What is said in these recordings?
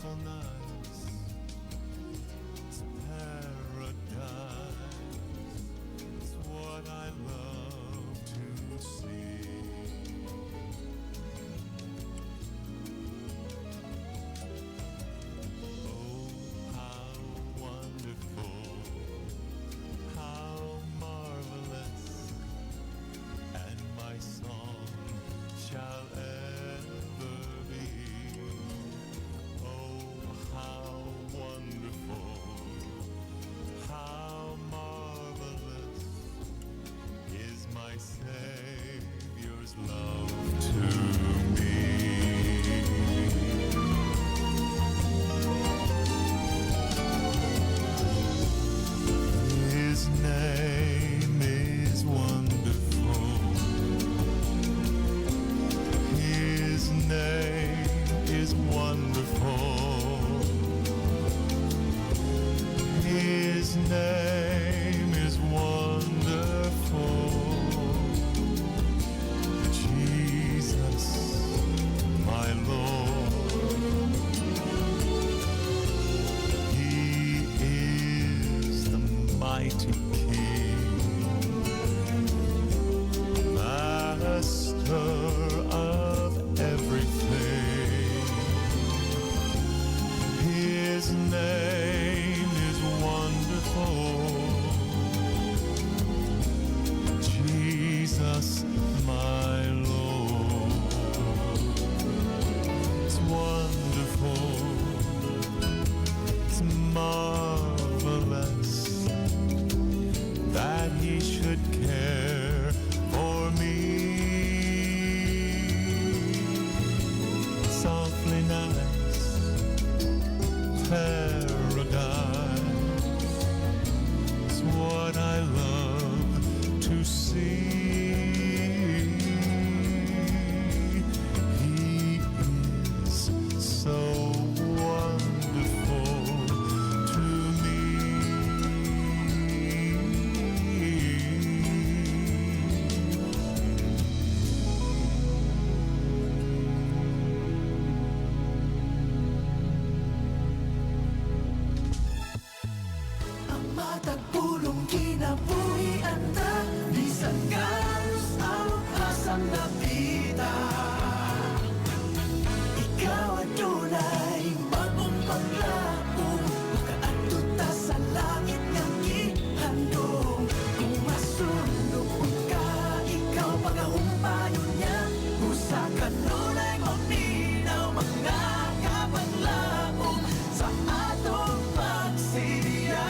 peaceful nights. It's paradise. It's what I love to see. Oh, how wonderful, how marvelous, and my song shall ever be. Oh, how wonderful, how marvelous is my Savior's love to me. His name is wonderful. His name is wonderful. His name is wonderful. Jesus, my Lord. He is the mighty King, Master of everything. His name is wonderful. Jesus, my Lord. It's wonderful. It's marvelous that He should care for me. Softly nights, paradise is what I love to see. He is so wonderful to me. Ang matagpulong kinabuhian na bisan galos ang asang napita. Ikaw at tunay bagong paglaong makaadto ta sa langit nga gihandong. Kung masulubon ka, ikaw pagahumpayon niya. Usa ka nunay maminaw mga kapaglaong sa atong pagsiya.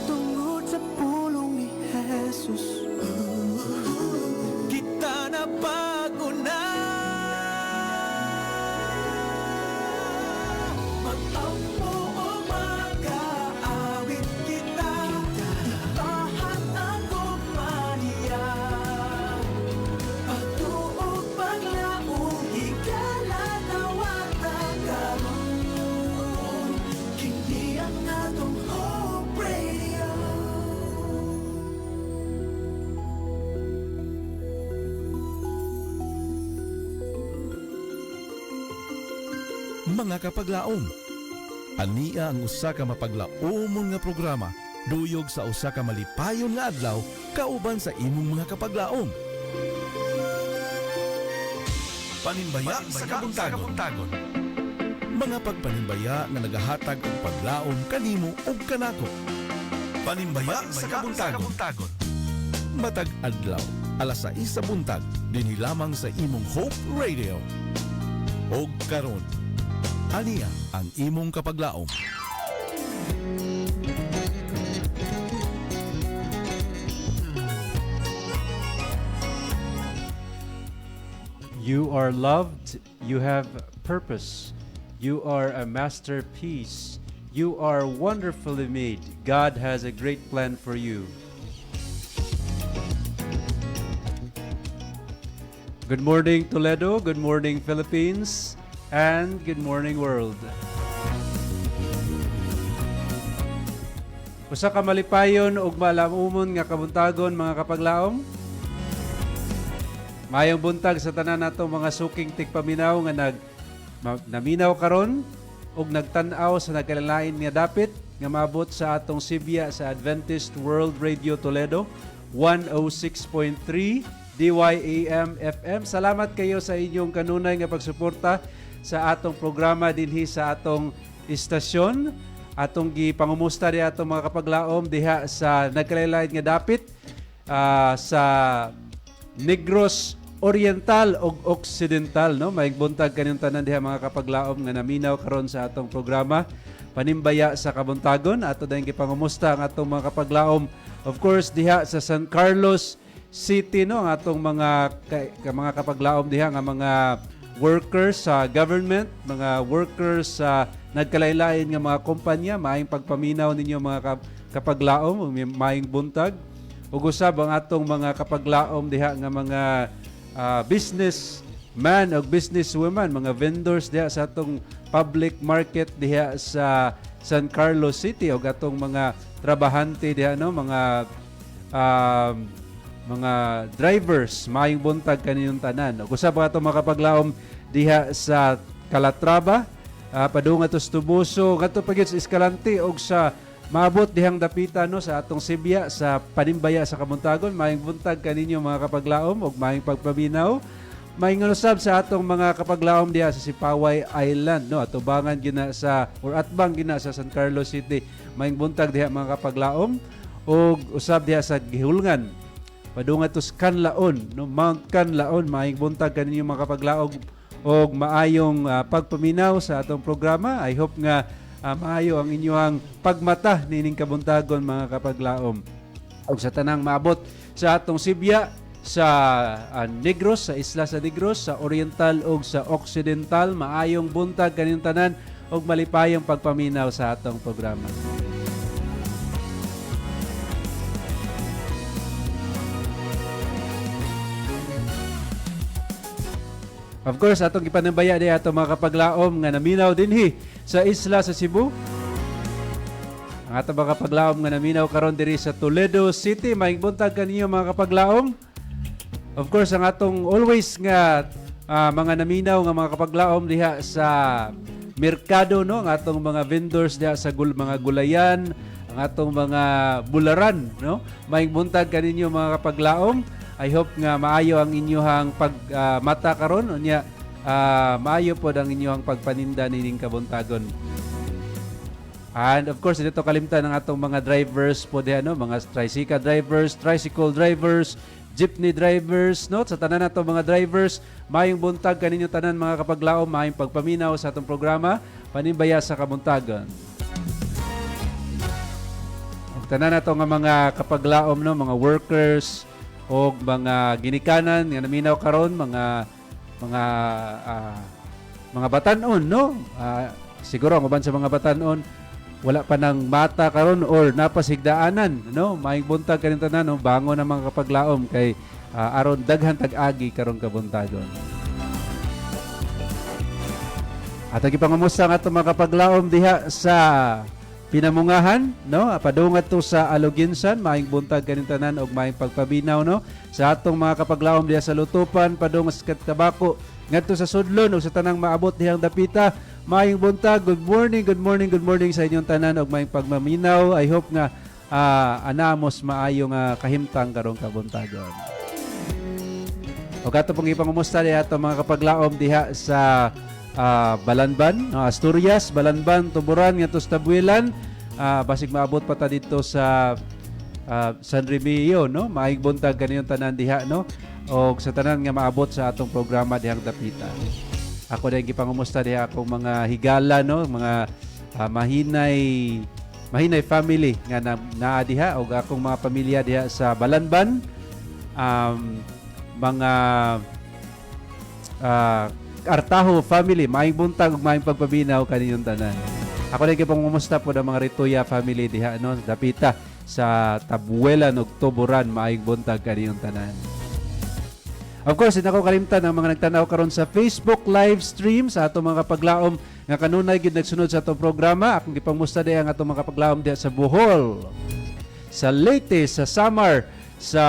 Tungod sa pulong ni Jesus, kita na bago na. Mag-ampo o mag-aawit kita, tahan ang kumaniya. Pagtuog paglaong higala nawata karon. Kini ang atong Hope Radio. Mga kapaglaom, ania ang usa ka mapaglaomon nga programa duyog sa usa ka malipayon nga adlaw kauban sa imong mga kapaglaom. Panimbaya sa kabuntagon. Mga pagpanimbaya nga nagahatag og paglaom kanimo ug kanako. Panimbaya sa kabuntagon. Matag adlaw, alas 6 sa buntag, dinhi lamang sa imong Hope Radio. Og karon, ania ang imong kapaglaom. You are loved, you have purpose, you are a masterpiece, you are wonderfully made. God has a great plan for you. Good morning, Toledo. Good morning, Philippines. And good morning, world. Usa ka malipayon ug maalamumon nga kabuntagon mga kapaglaom. Mayong buntag sa tanan nato mga suking tigpaminaw nga naminaw karon og nagtan-aw sa nagkalain nga dapit nga maabot sa atong Sibya sa Adventist World Radio Toledo 106.3 DYAM FM. Salamat kayo sa inyong kanunay nga pagsuporta sa atong programa dinhi sa atong istasyon. Atong gipangumusta di atong mga kapaglaom diha sa nagkalain nga dapit sa Negros Oriental ug Occidental, no? Maayong buntag kaninyong tanan diha mga kapaglaom nga naminaw karon sa atong programa Panimbaya sa Kabuntagon. Ato dayong gipangumusta ang atong mga kapaglaom, of course diha sa San Carlos City, no? Ang atong mga kapaglaom diha nga mga workers sa government, mga workers sa nagkalain-lain nga mga kumpanya. Maayong pagpaminaw ninyo mga kapaglaom, maayong buntag. Ug usab ang atong mga kapaglaom diha nga mga businessman o businesswoman, mga vendors diha sa atong public market diha sa San Carlos City, o atong mga trabahante diha, no? Mga drivers, maayong buntag kaninyong tanan. Ug usab ang atong mga kapaglaom diha sa Calatrava, padung ato sa Tubuso, ngadto pagit sa Escalante og sa maabot dihang dapita, no, sa atong Sibya sa Panimbaya sa Kabuntagon. Maayong buntag kaninyo mga kapaglaom og maayong pagpabinaw. Maayong usab sa atong mga kapaglaom diha sa Sipaway Island, no, atubangan gina sa or atbang gina sa San Carlos City. Maayong buntag diha mga kapaglaom og usab diha sa Gihulngan padung ato sa Canlaon, no, Mount Canlaon. Maayong buntag kaninyo mga kapaglaom og maayong pagpaminaw sa atong programa. I hope nga maayo ang inyong pagmata nining kabuntagon mga kapaglaom. Og sa tanang maabot sa atong Sibya sa Negros, sa isla sa Negros, sa Oriental ug sa Occidental, maayong buntag kaninyong tanan og malipayong pagpaminaw sa atong programa. Of course, atong ipanambaya di ato mga kapaglaom nga naminaw dinhi sa isla sa Cebu. Ang atong mga kapaglaom nga naminaw karon diri sa Toledo City. Maayong buntag kaninyo mga kapaglaom. Of course, ang atong always nga mga naminaw nga mga kapaglaom diha sa merkado, no? Ang atong mga vendors diha sa mga gulayan, ang atong mga bularan, no? Maayong buntag kaninyo mga kapaglaom. I hope nga maayo ang inyong pagmata karon, unya maayo pod ang inyong pagpaninda nining kabuntagon. And of course, dito kalimtan ang atong mga drivers po diha, no, mga tricycle drivers, jeepney drivers, no, sa tanan nato mga drivers, maayong buntag kaninyo tanan mga kapaglaom, maayong pagpaminaw sa atong programa Panimbaya sa Kabuntagon. Ug tanan nato nga mga kapaglaom, no, mga workers o mga ginikanan nga naminaw karon, mga batanon, no? Siguro ang uban sa mga batanon wala pa nang mata karon or napasigdaanan, no? Maayong buntag kaning tanan, no? Bangon ang mga kapaglaom kay aron daghan tag-agi karon kabuntagon. At gipangamusta nga atong mga kapaglaom diha sa Pinamungahan, no? Padungat to sa Aluginsan, maayong buntag kaning tanan og maayong pagpabinaw, no? Sa atong mga kapaglaom diha sa Lutupan, padung sa Kabako, ngadto sa Sudlon ug sa tanang maabot dihang dapita, maayong buntag. Good morning sa inyong tanan og maayong pagmaminaw. I hope nga anamos maayong kahimtang karong kabuntagon. Og ato pong ipangumusta diha atong mga kapaglaom diha sa Balanban, Asturias, Balanban, Tuburan, nga to sa Tabuelan, basig maabot pa ta dito sa San Remigio, no? Maayong buntag kaninyong tanan diha, no? O sa tanan nga maabot sa atong programa dihang dapita. Ako dahil gipangumusta diha akong mga higala, no? Mga mahinay family nga naa diha, o akong mga pamilya diha sa Balanban, mga Artaho family, maayong buntag ug maayong pagpabinaw kaninyong tanan. Ako rin kipangumusta po ng mga Rituya family diha, no, dapita sa Tabuelan ug Tuburan, maayong buntag kaninyong tanan. Of course, hindi ako kalimtan ang mga nagtanaw karon sa Facebook live stream sa atong mga kapaglaom nga kanunay gid nagsunod sa atong programa. Akong gipangumusta diha ang atong mga kapaglaom diha sa Bohol, sa Leyte, sa Samar, sa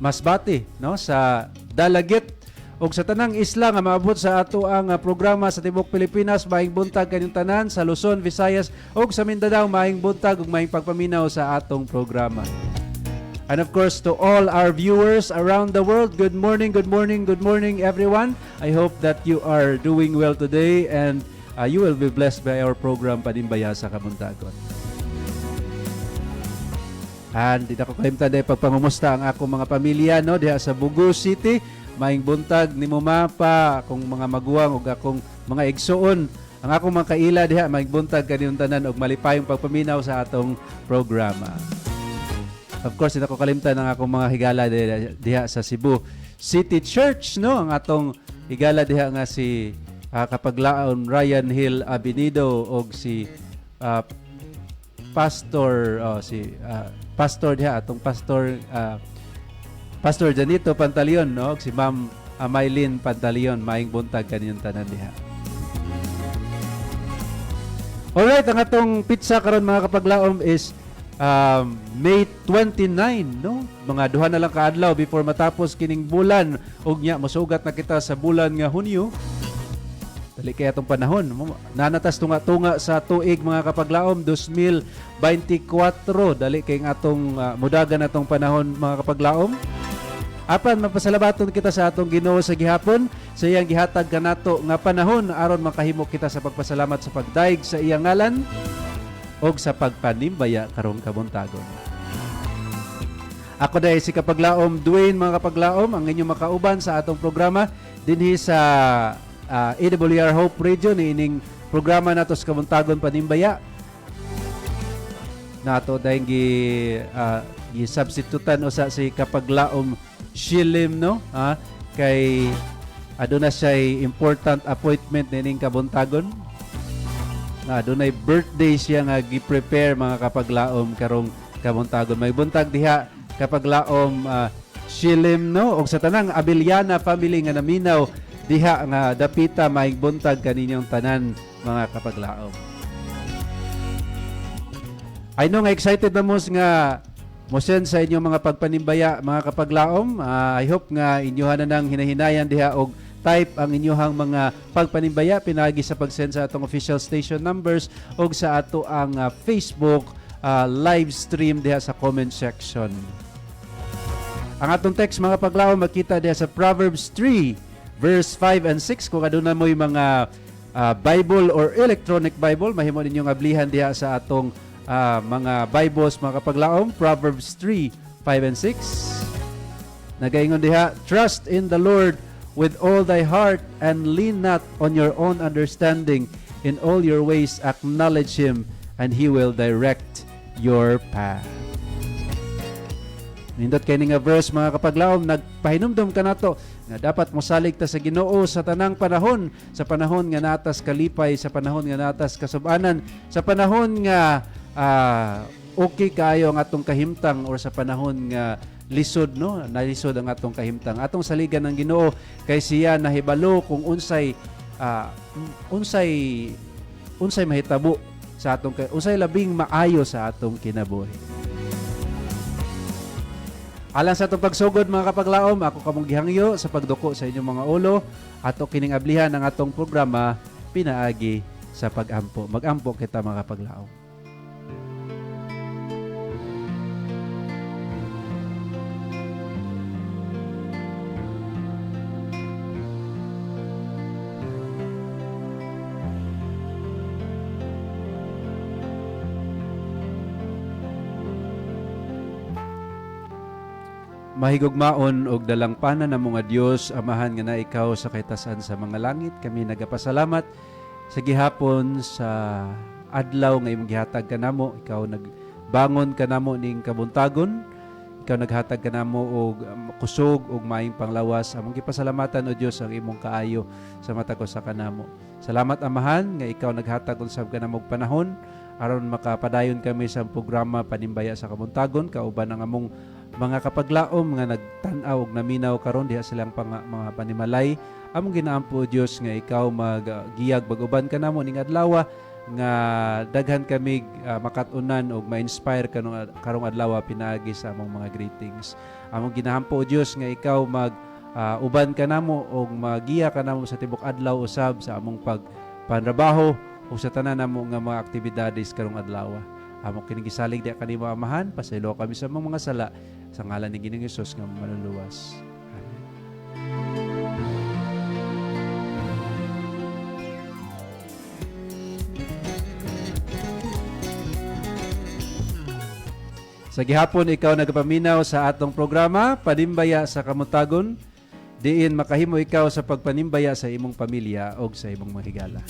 Masbate, no, sa Dalagit ug sa tanang isla nga maabot sa ato ang programa sa tibuok Pilipinas. Maayong buntag kanyang tanan sa Luzon, Visayas ug sa Mindanao. Maayong buntag ug maayong pagpaminaw sa atong programa. And of course, to all our viewers around the world, good morning, good morning, good morning, everyone. I hope that you are doing well today and you will be blessed by our program Panimbaya sa Kabuntagon. And di ako kalimtan dahil pagpangumusta ang akong mga pamilya no, diha sa Bugo City. Maing buntag ni Mumapa, akong mga maguwang ug akong mga igsuon. Ang akong mga kaila diha, maing buntag kaniyong tanan ug malipayong pagpaminaw sa atong programa. Of course, hindi ko kalimtan ang akong mga higala diha sa Cebu City Church, no? Ang atong higala diha nga si Kapaglaon Ryan Hill Abinido o si Pastor Pastor diha atong Pastor Janito Pantaleon, no? Si Ma'am Maylin Pantaleon, maing buntag kaniyong tanan diha. Alright, ang atong pizza karon mga kapaglaom is May 29, no? Mga duha na lang kaadlaw before matapos kining bulan ug nya mosugat na kita sa bulan nga Hunyo. Dali kay atong panahon. Nanatas tunga-tunga sa tuig mga kapaglaom 2024. Dali kay atong mudagan atong panahon mga kapaglaom. Apan mapasalabaton kita sa atong Ginoo sa gihapon sa iyang gihatag kanato nga panahon aron makahimo kita sa pagpasalamat sa pagdaig sa iyang ngalan og sa pagpanimbaya karong kabuntagon. Ako dahil si Kapaglaom Dwayne mga kapaglaom, ang inyong makauban sa atong programa dinhi sa AWR Hope Radio niining programa nato sa kabuntagon panimbaya. Nato dahil gi-substitutan usa si Kapaglaom Shilim, no? Kay aduna siya important appointment niining kabuntagon. Adunay birthday siya nga gi-prepare mga kapaglaom karong kabuntagon. May buntag diha kapaglaom Shilim, no? Og sa tanang Abiliana family nga naminaw diha nga dapita maayong buntag kaninyong tanan mga kapaglaom. I know nga excited na mo nga mosen sa inyong mga pagpanimbaya mga kapaglaom. I hope nga inyohan na nang hinahinayan diha og type ang inyong mga pagpanimbaya pinagi sa pag-send sa atong official station numbers o sa ato ang Facebook live stream diha sa comment section. Ang atong text mga paglaom makita diha sa Proverbs 3 verse 5 and 6 kung aduna mo yung mga Bible or electronic Bible mahimo ninyong ablihan diha sa atong mga Bibles mga kapaglaom. Proverbs 3, 5 and 6 nagaingon diha, trust in the Lord with all thy heart and lean not on your own understanding. In all your ways acknowledge Him and He will direct your path. Nindot kay nga verse mga kapaglaom, nagpahinumdum ka nato nga dapat mosalig ta sa Ginoo sa tanang panahon, sa panahon nga natas kalipay, sa panahon nga natas kasub-anan, sa panahon nga okay kayo ang atong kahimtang or sa panahon nga lisod, no? Nalisod ang atong kahimtang. Atong saligan ng Ginoo kay siya nahibalo kung unsay mahitabo sa atong unsay labing maayo sa atong kinabuhi. Alang sa atong pagsugod mga kapaglaom, ako kamong gihangyo sa pagduko sa inyong mga ulo ato kining ablihan ang atong programa pinaagi sa pag-ampo. Mag-ampo kita mga kapaglaom. Mahigugmaon og dalangpanan na mga Dios amahan nga na ikaw sa kaitasan sa mga langit. Kami nagapasalamat sa gihapon sa adlaw nga imong gihatag kanamo. Ikaw nagbangon kanamo ning kabuntagon. Ikaw naghatag kanamo og kusog og maayong panglawas. Among gipasalamatan o Dios ang imong kaayo sa mata ko sa kanamo. Salamat amahan nga ikaw naghatag unsab kanamo og panahon aron makapadayon kami sa programa Panimbaya sa Kabuntagon kauban ang among mga kapaglaom nga nagtan-aw og naminaw karon diha silang mga panimalay. Among ginaampo Dios nga ikaw maggiyag bag-uban kanamo ning adlaw nga daghan kami makatunan og ma-inspire karong adlaw pinaagi sa among mga greetings. Among ginahampo Dios nga ikaw uban ka namo og magiya ka namo sa tibok adlaw usab sa among pagpanrabaho o sa tanan namo nga mga aktibidades karong adlaw. Amo kini gisalig di kanimo amahan, pasaylo kami sa mga sala sa ngalan ni Ginoong Hesus nga manluluwas. Sa gihapon ikaw nagapaminaw sa atong programa Panimbaya sa Kamutagon, diin makahimo ikaw sa pagpanimbaya sa imong pamilya o sa imong mahigala.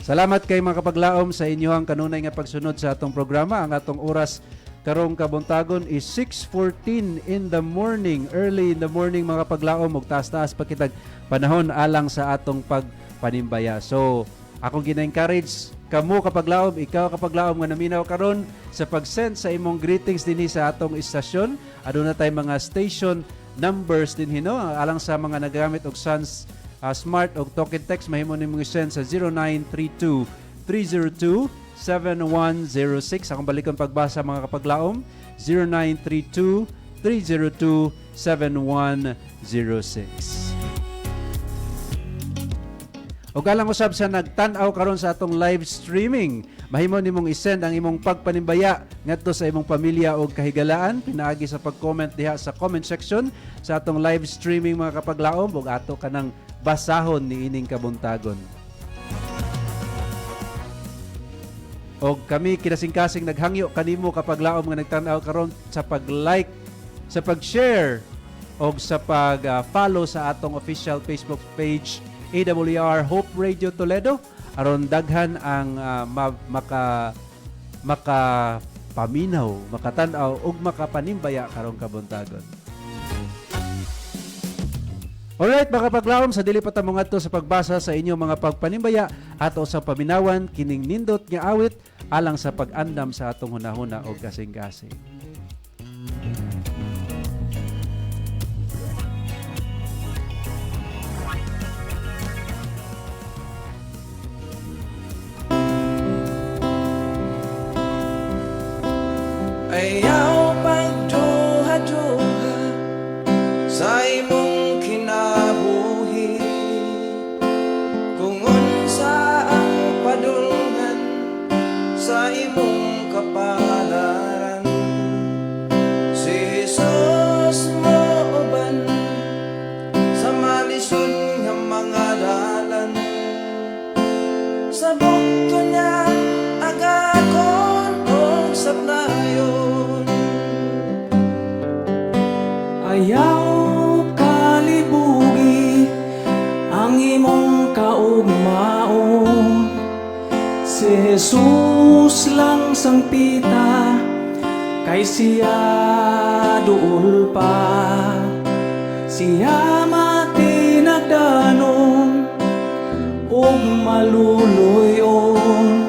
Salamat kay mga kapaglaom sa inyong kanunay nga pagsunod sa atong programa. Ang atong oras karong kabuntagon is 6:14 in the morning, early in the morning mga kapaglaom, ug taas-taas pa kitag panahon alang sa atong pagpanimbaya. So, akong gina-encourage kamo kapaglaom, ikaw kapaglaom nga naminaw karon sa pag-send sa imong greetings dinhi sa atong istasyon. Aduna tay mga station numbers dinhi no, alang sa mga nagagamit og Sans Smart og token text mahimo nimo i-send sa 0932-302-7106. Akong balikon pagbasa mga kapaglaom, 0932-302-7106. O galang usab sa nagtan-aw karon sa atong live streaming, mahimo nimong i-send ang imong pagpanimbaya ngadto sa imong pamilya o kahigalaan pinaagi sa pag-comment diha sa comment section sa atong live streaming mga kapaglaom ug ato kanang basahon ni ining kabuntagon. O kami kinasing-kasing naghangyo kanimo kapaglaom nga nagtan-aw karon sa pag-like, sa pag-share o sa pag-follow sa atong official Facebook page AWR Hope Radio Toledo aron daghan ang makapaminaw, makatan-aw ug makapanimbaya karong kabuntagon. Alright mga kapaglaom, sa dili pa ta mo ngadto sa pagbasa sa inyong mga pagpanimbaya ato sa paminawan kining nindot nga awit alang sa pag-andam sa atong hunahuna o kasing-kasing. Ayaw pagduha-duha sa imong kinabuhi, kung unsa ang padulngan sa imong kapalaran. Si Jesus mo uban sa malisod nga mga dalan, sa bukto niya agakon o sa playon. Ayaw kalibugi ang imong kaugmaon, si Jesus lang sang pita kay siya duol pa, siya matinagdanon ug maluluyon.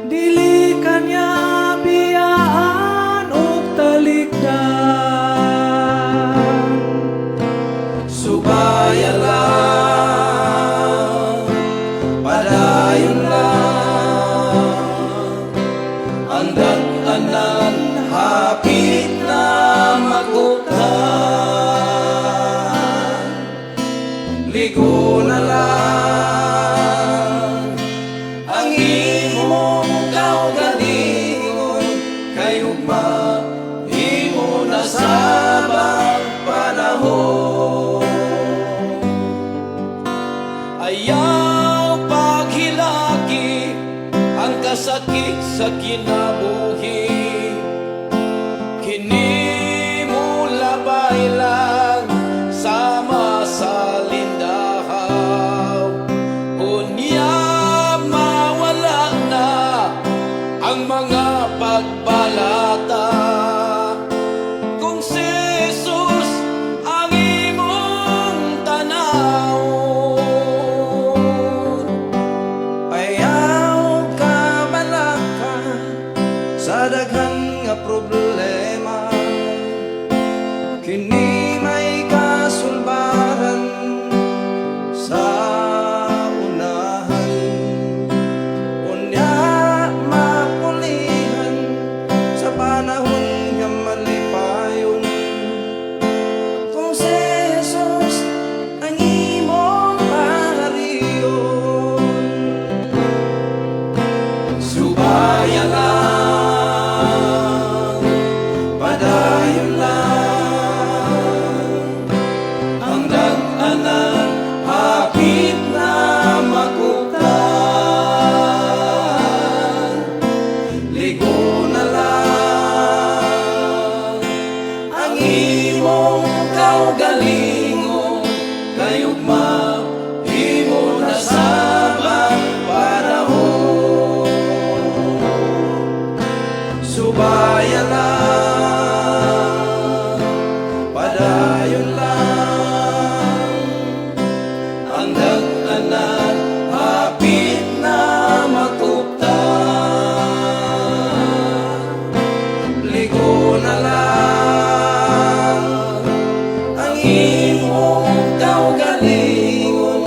Dili kanya biyaan ug talikdan, subaya lang, padayon lang, andan anan hapit na magutan, ligo na lang ang imong kaugalingon, kay ugma imo na sa panahon. Ayaw paghilaki ang kasakit sa kinabuhi, kini mo labay lang sama sa lindahaw. Unya mawala na ang mga pagbalata, kung si Jesus ang imong tanawon. Ayaw ka malaka kaugalingon kayugma imo na sabang panahon. Subayan lang, padayon lang, ang dag-anan hapit na matuptan. Ligo na lang ang imong kaugalingon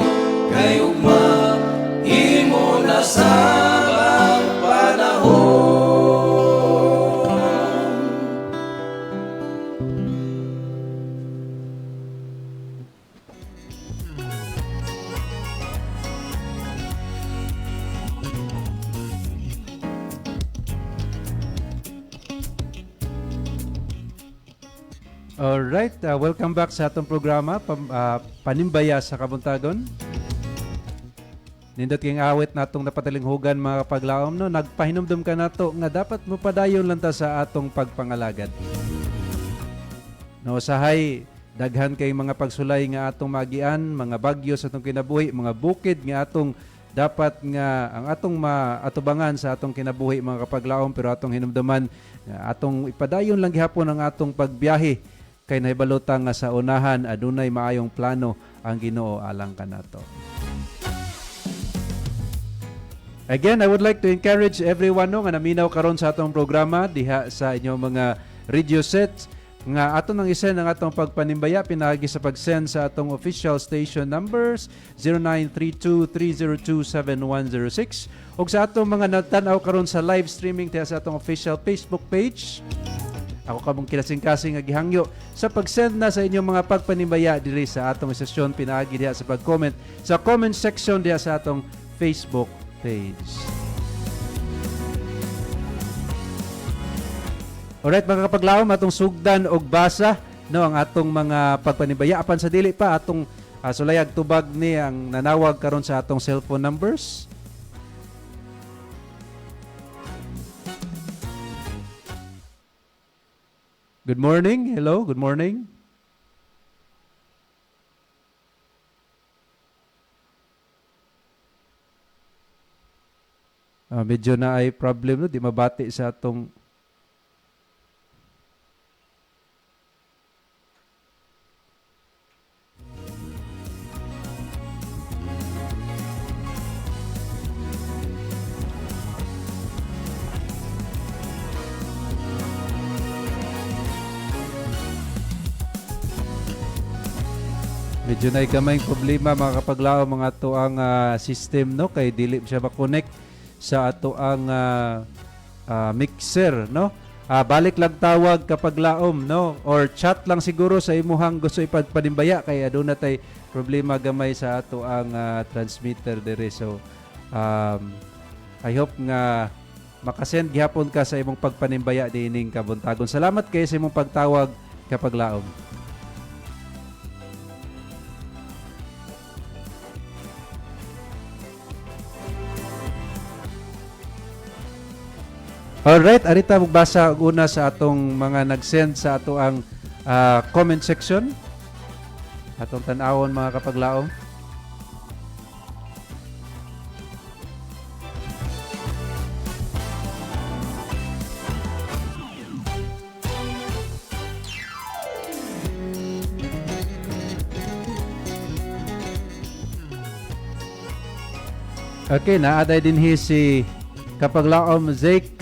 kayugma imo na sabang panahon. Alright, welcome back sa atong programa, Panimbaya sa Kabuntagon. Nindot king awit natong napatalinghugan mga kapaglaom, no? Nagpahinumdum ka nato nga dapat mo padayon lang ta sa atong pagpangalagad. No, usahay, daghan kay mga pagsulay nga atong magian, mga bagyo sa atong kinabuhi, mga bukid nga atong dapat nga ang atong maatubangan sa atong kinabuhi mga kapaglaom, pero atong hinumduman nga atong ipadayon lang gihapon ang atong pagbiyahe kay nahibalota nga sa unahan adunay maayong plano ang Ginoo alang kanato. Again, I would like to encourage everyone no, nga naminaw karon sa atong programa diha sa inyong mga radio sets nga ato nang isend ang atong pagpanimbaya pinagi sa pag-send sa atong official station numbers 0932-302-7106 ug sa atong mga nagtan-aw karon sa live streaming diha sa atong official Facebook page. Ako kamong kinasing-kasing nga gihangyo sa pag-send na sa inyong mga pagpanimbaya diri sa atong sesyon pinaagi diha sa pag-comment sa comment section diha sa atong Facebook page. Alright mga kapaglaom, atong sugdan og basa no ang atong mga pagpanimbaya apan sa dili pa atong sulayag tubag ni ang nanawag karon sa atong cellphone numbers. Good morning. Hello, good morning. Medyo na ay problem no, di mabati sa atong medyo na gamay problema mga kapaglaom mga ato ang system no kay dili siya ma-connect sa ato ang mixer no. Balik lang tawag kapaglaom no or chat lang siguro sa imuhang gusto ipagpanimbaya kay aduna tay problema gamay sa ato ang transmitter dire. So I hope nga makasend gihapon ka sa imong pagpanimbaya diining kabuntagon. Salamat kay sa imong pagtawag kapaglaom. Alright, arita magbasa una sa atong mga nag-send sa ato ang comment section. Atong tan-awon mga kapaglaom. Okay, naaday din si kapaglaom Zeke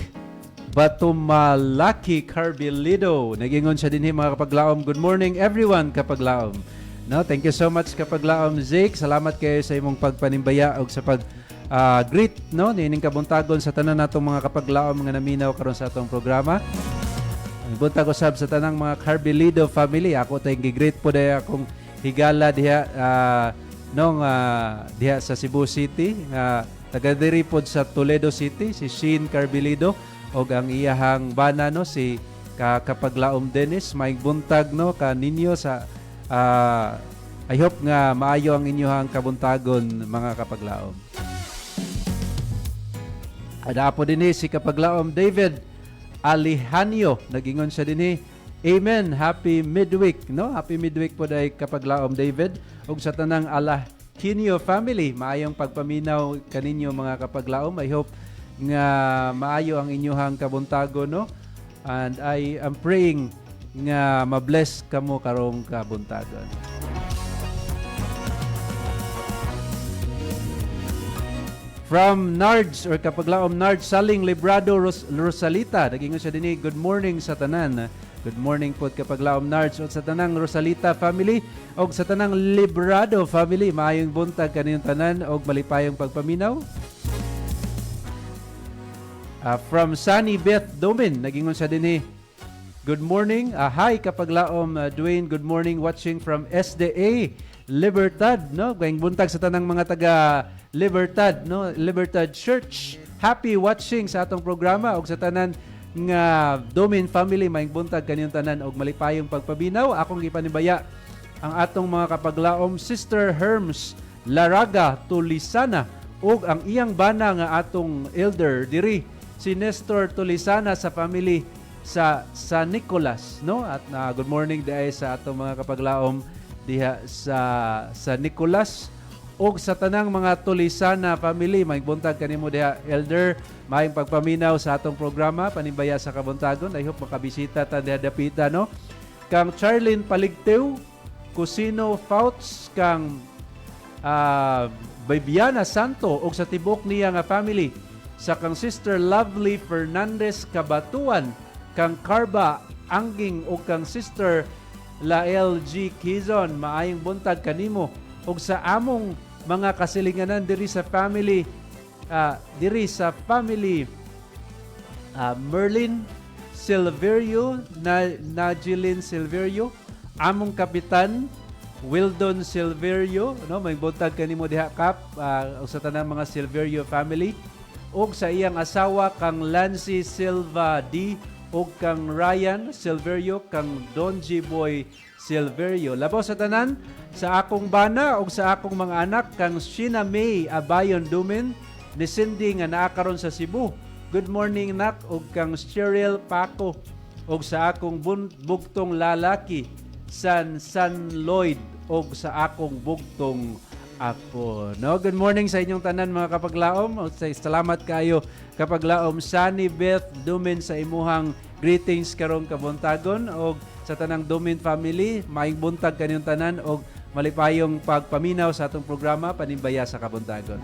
Batumalaki Carbilido. Nagingon siya din mga kapaglaom. Good morning everyone kapaglaom. No, thank you so much kapaglaom Zeke. Salamat kayo sa imong pagpanimbaya ug sa pag greet no nining kabuntagon sa tanan natong mga kapaglaom nga naminaw karon sa atong programa. Buntag usab sa tanang mga Carbilido family. Ako tay gi-greet po day akong higala diha diha sa Cebu City nga taga diri pod sa Toledo City si Sheen Carbilido og ang iyahang bana no si kapaglaom Dennis. Maayong buntag no kaninyo sa I hope nga maayo ang inyong kabuntagon mga kapaglaom. Ada po din si kapaglaom David Alihanio. Nagingon siya din Amen. Happy midweek, no? Happy midweek po dahil kapaglaom David ug sa tanang ala Kinyo family. Maayong pagpaminaw kaninyo mga kapaglaom. I hope nga maayo ang inyong kabuntago, no? And I am praying nga mabless kamo karong kabuntagon. From Nards or kapaglaom Nards Saling Librado Rosalita. Nagingon siya dinhi, good morning sa tanan. Good morning po kapaglaom Nards o sa tanang Rosalita family o sa tanang Librado family. Maayong buntag kaniyong tanan o malipayong pagpaminaw. From Sunny Beth Domin. Nagingon siya dinhi, good morning. Hi kapaglaom Dwayne, good morning watching from SDA Libertad, no? Gayong buntag sa tanang mga taga Libertad, no? Libertad Church. Happy watching sa atong programa og sa tanan nga Domin family maayong buntag kaniyong tanan og malipayong pagpabinaw. Akong gipanibaya ang atong mga kapaglaom Sister Herms Laraga Tulisana og ang iyang bana nga atong elder diri si Nestor Tulisana sa family sa San Nicolas, no? At good morning diay sa atong mga kapaglaom diha sa Nicolas og sa tanang mga Tulisana family. Maayong buntag kanimo diha elder, maayong pagpaminaw sa atong programa panimbaya sa kabuntagon. I hope makabisita ta diha dapita, no? Kang Charlene Paligtew, Cusino Fouts, kang Bibiana Santo og sa tibok niya nga family, sa kang Sister Lovely Fernandez Kabatuan, kang Carba Angging o kang Sister Lael G. Kizon. Maayong buntag kanimo og sa among mga kasilinganan diri sa family Merlin Silverio, Najilin Silverio, among kapitan Wildon Silverio, no? May buntag kanimo diha kap og sa tanang mga Silverio family og sa iyang asawa kang Lancy Silva D og kang Ryan Silverio, kang Don G. Boy Silverio. Labaw sa tanan, sa akong bana o sa akong mga anak, kang Sheena May Abayon Dumin, ni Cindy nga naakaron sa Cebu. Good morning, nak, o kang Cheryl Paco, o sa akong bugtong lalaki, San Lloyd, o sa akong bugtong apo. No, good morning sa inyong tanan mga kapaglaom. Salamat kayo kapaglaom Sunny Beth Dumin sa imuhang greetings karong kabuntagon og sa tanang Dumin family. Maayong buntag kaniyong tanan og malipayong pagpaminaw sa atong programa panimbaya sa kabuntagon.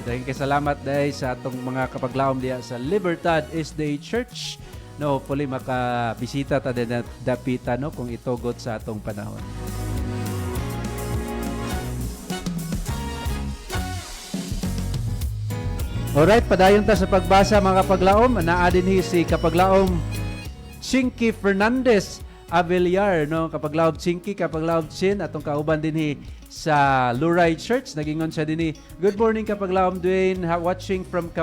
Thank you, salamat dahil sa atong mga kapaglaom diya sa Libertad SDA Church. No, hopefully makabisita ta din dapita, no, kung itugot sa atong panahon. Alright, padayon ta sa pagbasa mga kapaglaom. Naa dinhi si kapaglaom Chinky Fernandez Avillar, no? Kapaglaom Chinky, kapaglaom Chin, atong kauban dinhi sa Luray Church. Nagingon siya dinhi, good morning kapaglaom Dwayne, watching from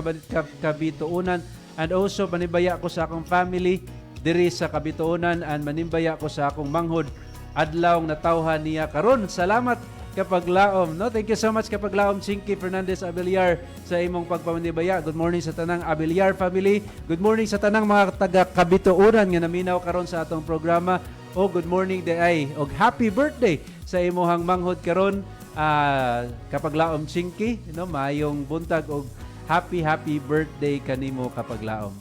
Kabituunan, and also manibaya ko sa akong family diri sa Kabituunan, and manimbaya ko sa akong manghod adlaw natawhan niya karon. Salamat kapaglaom, no? Thank you so much kapaglaom Chinky Fernandez Avillar sa imong pagpamanibaya. Good morning sa tanang Avillar family. Good morning sa tanang mga taga Kabituunan nga naminaw karon sa atong programa. O good morning day og happy birthday sa imong manghod karon, kapaglaom Chinky, no? Maayong buntag og happy birthday kanimo kapaglaom.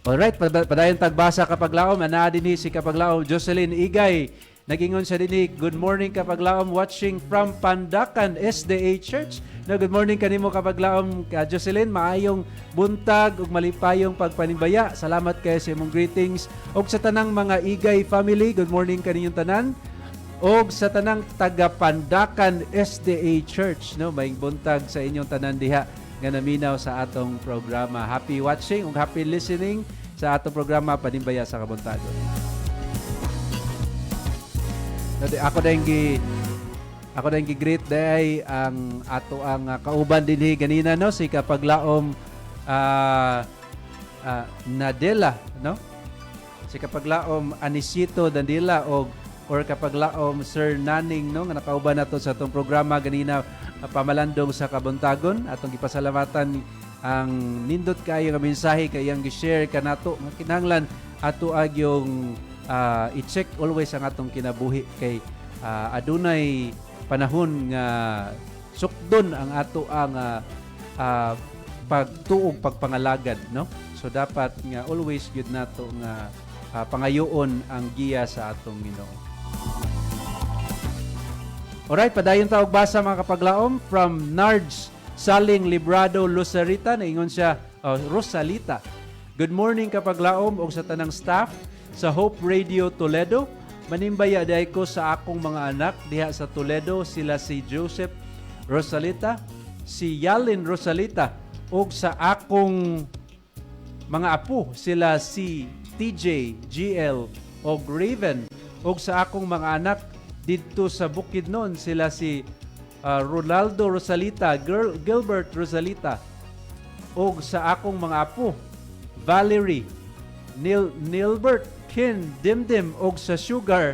Alright, padayon tagbasa kapaglaom. Ana dinhi si kapaglaom Jocelyn Igay. Nagingon siya dinhi, good morning kapaglaom, watching from Pandacan SDA Church. No, good morning kanimo kapaglaom Jocelyn. Maayong buntag ug malipayong pagpanibaya. Salamat kayo sa imong greetings. Og sa tanang mga Igay family, good morning kaninyong tanan. Og sa tanang taga Pandacan SDA Church, no, maayong buntag sa inyong tanan diha nga naminaw sa atong programa. Happy watching ug happy listening sa atong programa Panimbaya sa Kabuntagon. Ako dahil gi-greet dahil ang ato ang kauban dinhi ganina, no, si kapaglaom Nadela, no? Si kapaglaom Anisito Dandila or kapaglaom Sir Naning, no, nga nakauban nato sa atong programa ganina, pamalandong sa Kabuntagon. Atong gipasalamatan ang nindot kayo nga mensahe kay iyang gi-share kanato nga kinahanglan ato ag yung i-check always ang atong kinabuhi kay adunay panahon nga sukdon ang ato ang pagtuog pagpangalagad, no? So dapat nga always gyud nato nga pangayoon ang giya sa atong Ginoo. Alright, padayon ta og basa mga kapaglaom from Nards Saling Librado Luceritan, ingon siya Rosalita. Good morning kapaglaom og sa tanang staff sa Hope Radio Toledo. Manimbaya day ko sa akong mga anak diha sa Toledo, sila si Joseph Rosalita, si Yalin Rosalita, ug sa akong mga apo sila si TJ, GL ug Raven, ug sa akong mga anak didto sa Bukidnon sila si Ronaldo Rosalita, Gilbert Rosalita, ug sa akong mga apo Valerie, Nilbert, Ken, Dimdim, ug sa Sugar,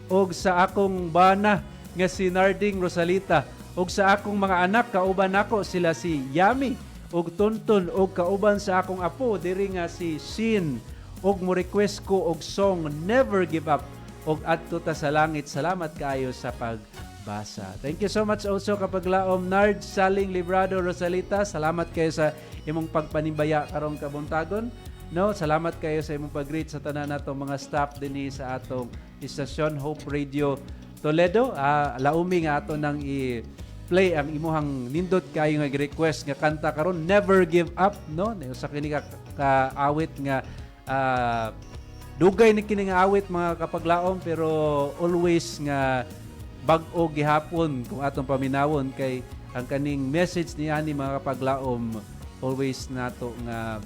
ug sa akong bana nga si Narding Rosalita, ug sa akong mga anak kauban nako sila si Yami ug Tonton, ug kauban sa akong apo diri nga si Shin, ug mo request ko og song Never Give Up ug Adto Ta sa Langit. Salamat kaayo sa pagbasa. Thank you so much also kapaglaom Nard Saling Librado Rosalita. Salamat kayo sa imong pagpanimbaya karong kabuntagon. No, salamat kayo sa imong pag-greet sa tanan natong mga staff dinhi sa atong istasyon Hope Radio Toledo. Laumi nga ato nang i-play ang imuhang nindot kayo nga request nga kanta karon Never Give Up, no? Sa kini ka awit nga dugay ni kini nga awit mga kapaglaom pero always nga bag-o gihapon kung atong paminawon kay ang kaning message niya ni mga kapaglaom always nato nga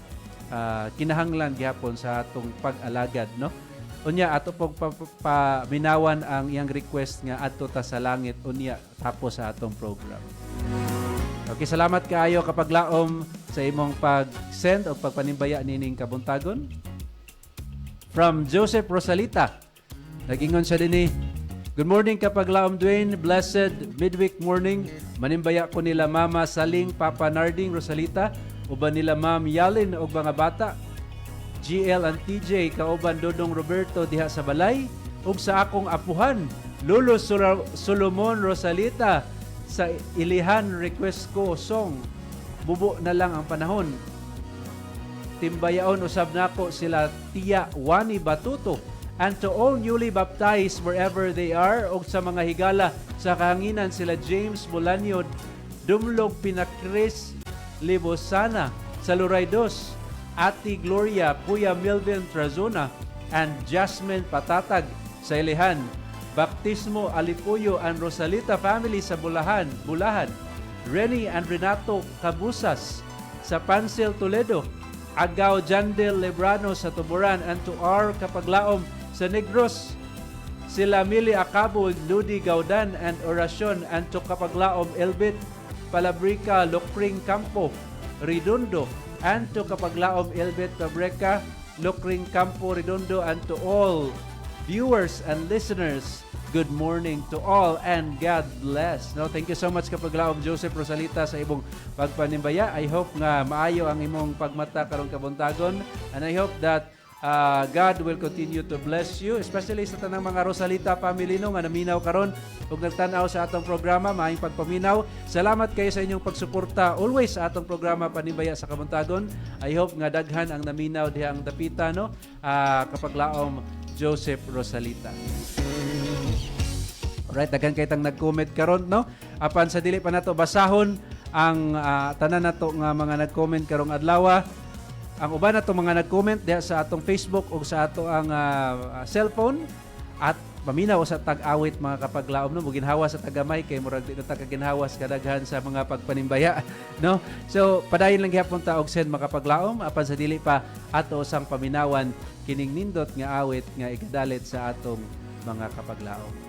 kinahanglan gihapon sa atong pag-alagad, no? Unya ato pog paminawan ang iyang request nga adto ta sa langit unya tapos sa atong program. Okay, salamat kaayo kapaglaom sa imong pag-send o pagpanimbaya nining kabuntagon. From Joseph Rosalita, nagingon siya dinhi, good morning kapaglaom Dwayne, blessed midweek morning. Manimbaya ko nila Mama Saling, Papa Narding Rosalita, uban nila Ma'am Yalin og mga bata, GL and TJ, kauban Dodong Roberto diha sa balay, ug sa akong apuhan, Lolo Solomon Rosalita, sa ilihan request ko song, Bubo na lang ang panahon. Timbayaon usab nako sila Tia Wani Batuto, and to all newly baptized wherever they are, ug sa mga higala sa kahanginan sila James Bolanyo, Dumlog Pinakris Libosana, sa Luray Dos, Ati Gloria, Kuya Melvin Trazona, and Jasmine Patatag sa ilihan. Baptismo Alipuyo and Rosalita family sa Bulahan, Renny and Renato Cabusas sa Pansel Toledo, Agaw Jandel Lebrano sa Tuburan, and to our kapaglaom sa Negros, sila Mili Acabo, Ludi Gaudan and Orasyon, and to kapaglaom Elbit Palabrica, Lokring Campo, Redondo, and to kapaglaom Elbit Pabreka, Lokring Campo, Redondo, and to all viewers and listeners, good morning to all and God bless. No, thank you so much kapaglaom Joseph Rosalita sa imong pagpanimbaya. I hope nga maayo ang imong pagmata karong kabuntagon, and I hope that God will continue to bless you, especially sa tanang mga Rosalita family no nga naminaw karon ug nagtan-aw sa atong programa, maayong pagpaminaw. Salamat kayo sa inyong pagsuporta always sa atong programa Panimbaya sa Kabuntagon. I hope nga daghan ang naminaw diha ang dapita no kapaglaom Joseph Rosalita. Alright, daghan kay tang nag-comment karon no. Apan sa dili pa nato basahon ang tanan nato nga mga nag-comment karong adlaw. Ang uban nato mga nag-comment diha sa atong Facebook o sa ato ang cellphone at paminaw sa tag-awit mga kapaglaom no, muginhawa sa tagamay kay murag di na ta kaginhawas kadaghan sa mga pagpanimbaya no. So padayon lang gyapon ta og send mga kapaglaom apan sa dili pa ato sang paminawan kining nindot nga awit nga ikadalit sa atong mga kapaglaom.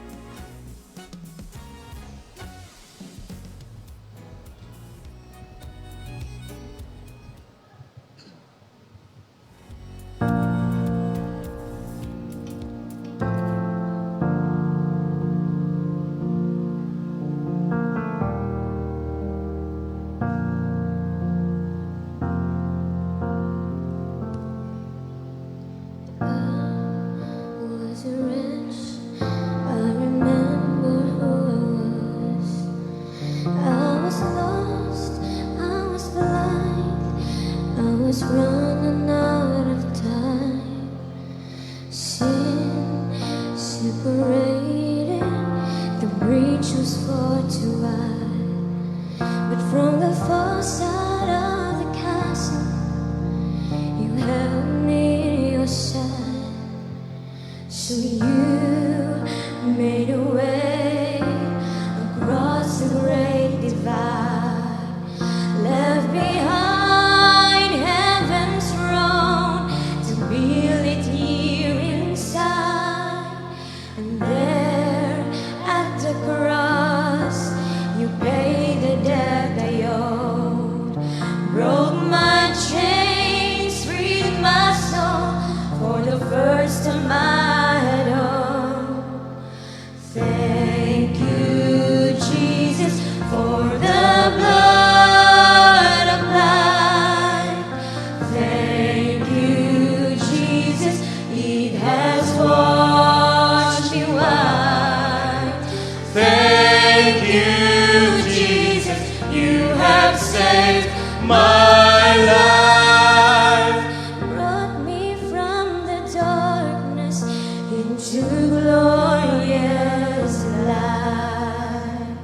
into glorious light.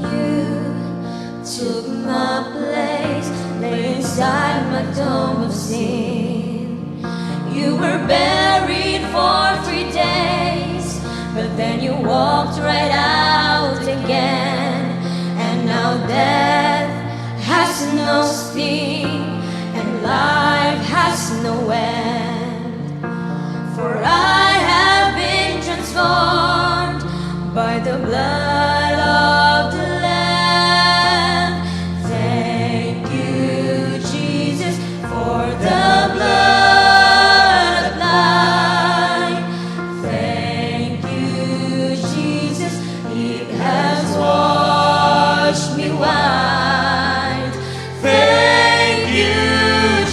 You took my place, lay inside my dome of sin. You were buried for 3 days, but then you walked right out again. And now death has no sting, and life has no end. For I have been transformed by the blood of the Lamb. Thank you, Jesus, for the blood applied. Thank you, Jesus, it has washed me white. Thank you,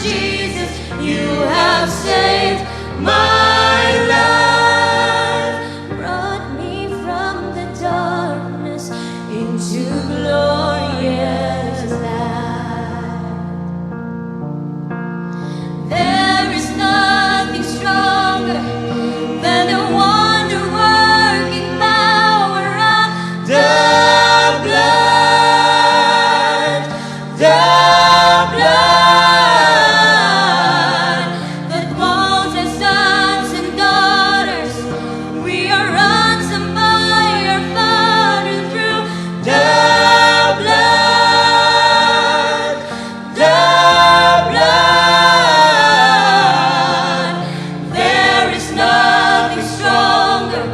Jesus, you have saved my life. Brought me from the darkness into glorious light. There is nothing stronger than the wonder-working power of the blood that calls us sons and daughters. We are ransomed by our Father through the blood. There is nothing stronger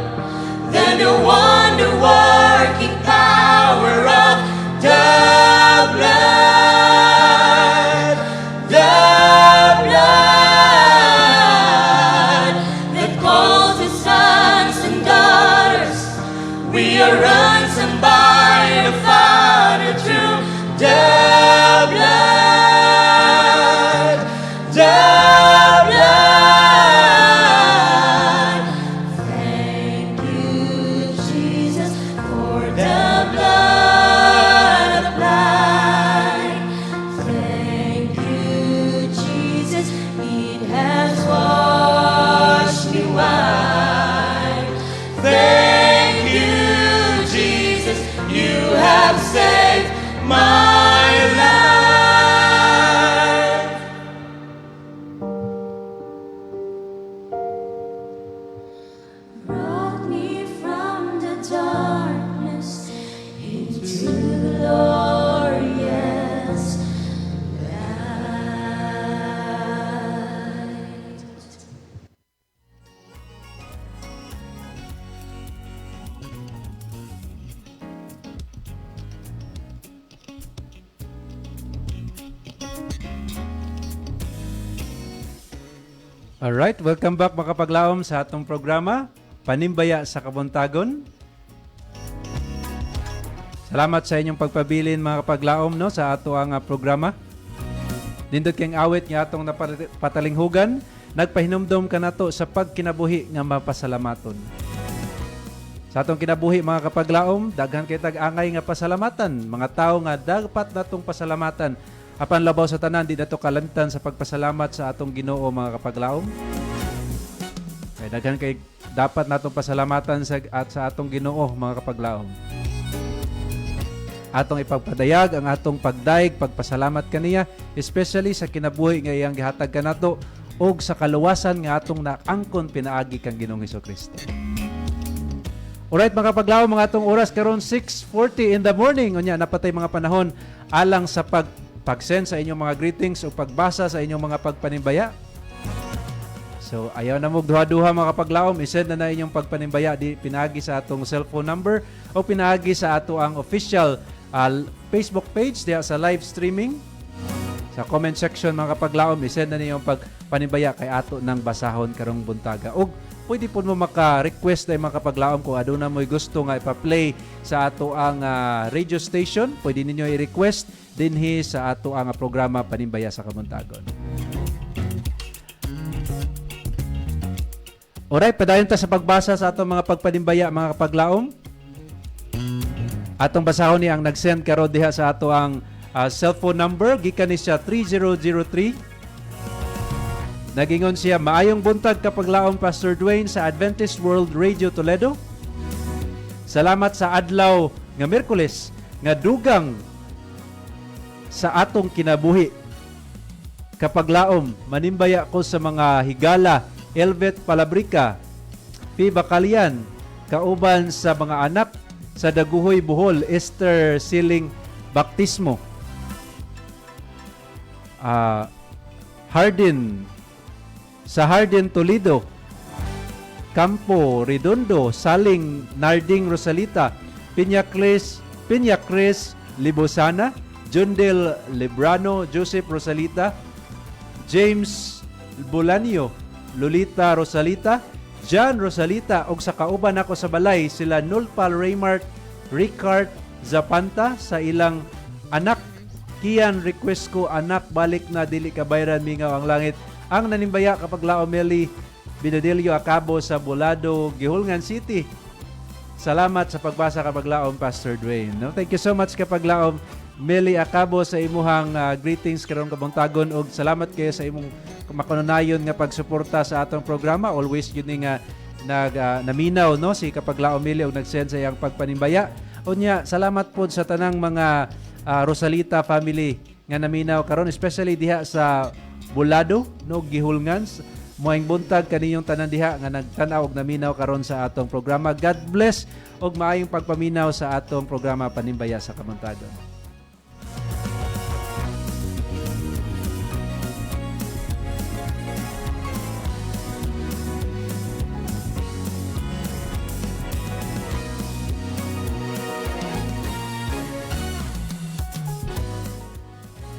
than the wonder-working power of the blood that calls us sons and daughters. We are ransomed by our Father through the blood. Thank you, Jesus, for the blood applied. Thank you, Jesus, it has washed me white. Thank you, Jesus, you have saved my life. Brought me from the darkness into glorious light. Alright, welcome back mga kapaglaom sa atong programa, Panimbaya sa Kabuntagon. Salamat sa inyong pagpabilin mga kapaglaom no, sa ato ang programa. Nindot kayong awit nga atong napatalinghugan, nagpahinumdom ka nato sa pagkinabuhi nga mapasalamaton. Sa atong kinabuhi mga kapaglaom, daghan kay tag-angay nga pasalamatan, mga tao nga dapat natong pasalamatan. Apan labaw sa tanan, di nato kalantan sa pagpasalamat sa atong Ginoo mga kapaglaom. Kaya daghan kay dapat natong pasalamatan sa atong Ginoo mga kapaglaom. Atong ipagpadayag ang atong pagdaig, pagpasalamat kaniya, especially sa kinabuhi nga iyang gihatag kanato og sa kaluwasan nga atong naangkon pinaagi kang Ginoong Hesukristo. Alright mga kapaglaom, mga atong oras karon 6:40 in the morning. Unya napatay mga panahon alang sa pag-send sa inyong mga greetings o pagbasa sa inyong mga pagpanimbaya. So, ayaw na mo duha-duha mga kapaglaom, isend na inyong pagpanimbaya di pinaagi sa atong cellphone number o pinaagi sa ato ang official Facebook page diya sa live streaming. Sa comment section mga kapaglaom, isend na inyong pagpanimbaya kay ato ng basahon karong buntaga. Og pwede po mo maka-request ay mga kapaglaom kung aduna mo'y gusto nga ipa-play sa ato ang radio station, pwede ninyo i-request dinhi sa ato ang programa Panimbaya sa Kabuntagon. Alright, padayon ta sa pagbasa sa atong mga pagpanimbaya mga kapaglaom. Atong basahon ni ang nag-send karon diha sa ato ang cellphone number gikan ni siya 3003. Nagingon siya, maayong buntag kapaglaom Pastor Dwayne sa Adventist World Radio Toledo. Salamat sa adlaw nga Miyerkules nga dugang sa atong kinabuhi. Kapaglaom, manimbaya ko sa mga higala, Elvet Palabrica, Fi Bacalian, kauban sa mga anak sa Daguhoy Bohol, Esther Siling Baptismo, sa Hardin Toledo, Campo Redondo, Saling Narding Rosalita, Piña Cres Libosana, Jundel Librano, Joseph Rosalita, James Bolanio, Lolita Rosalita, John Rosalita, og sa kauban ako sa balay sila Nulpal Raymart, Ricard Zapanta sa ilang anak. Kian request ko anak balik na dili kabayran mingaw ang langit. Ang nanimbaya kapag Laomeli Binadelio Acabo sa Bolado, Gihulngan City. Salamat sa pagbasa kapag laom Pastor Dwayne. No? Thank you so much kapag laom Meli Acabo sa imuhang greetings karon kabuntagon og salamat kayo sa imong makununayon nga pagsuporta sa atong programa. Always yun nga naminaw no si kapag laom Meli og nag-send sa iyang pagpanimbaya. Unya salamat po sa tanang mga Rosalita family nga naminaw karon, especially diha sa Bolado no Gihulngan. Moing buntag kaniyong tanan diha nga nagtan-aw og naminaw karon sa atong programa. God bless og maayong pagpaminaw sa atong programa Panimbaya sa Kabuntagon.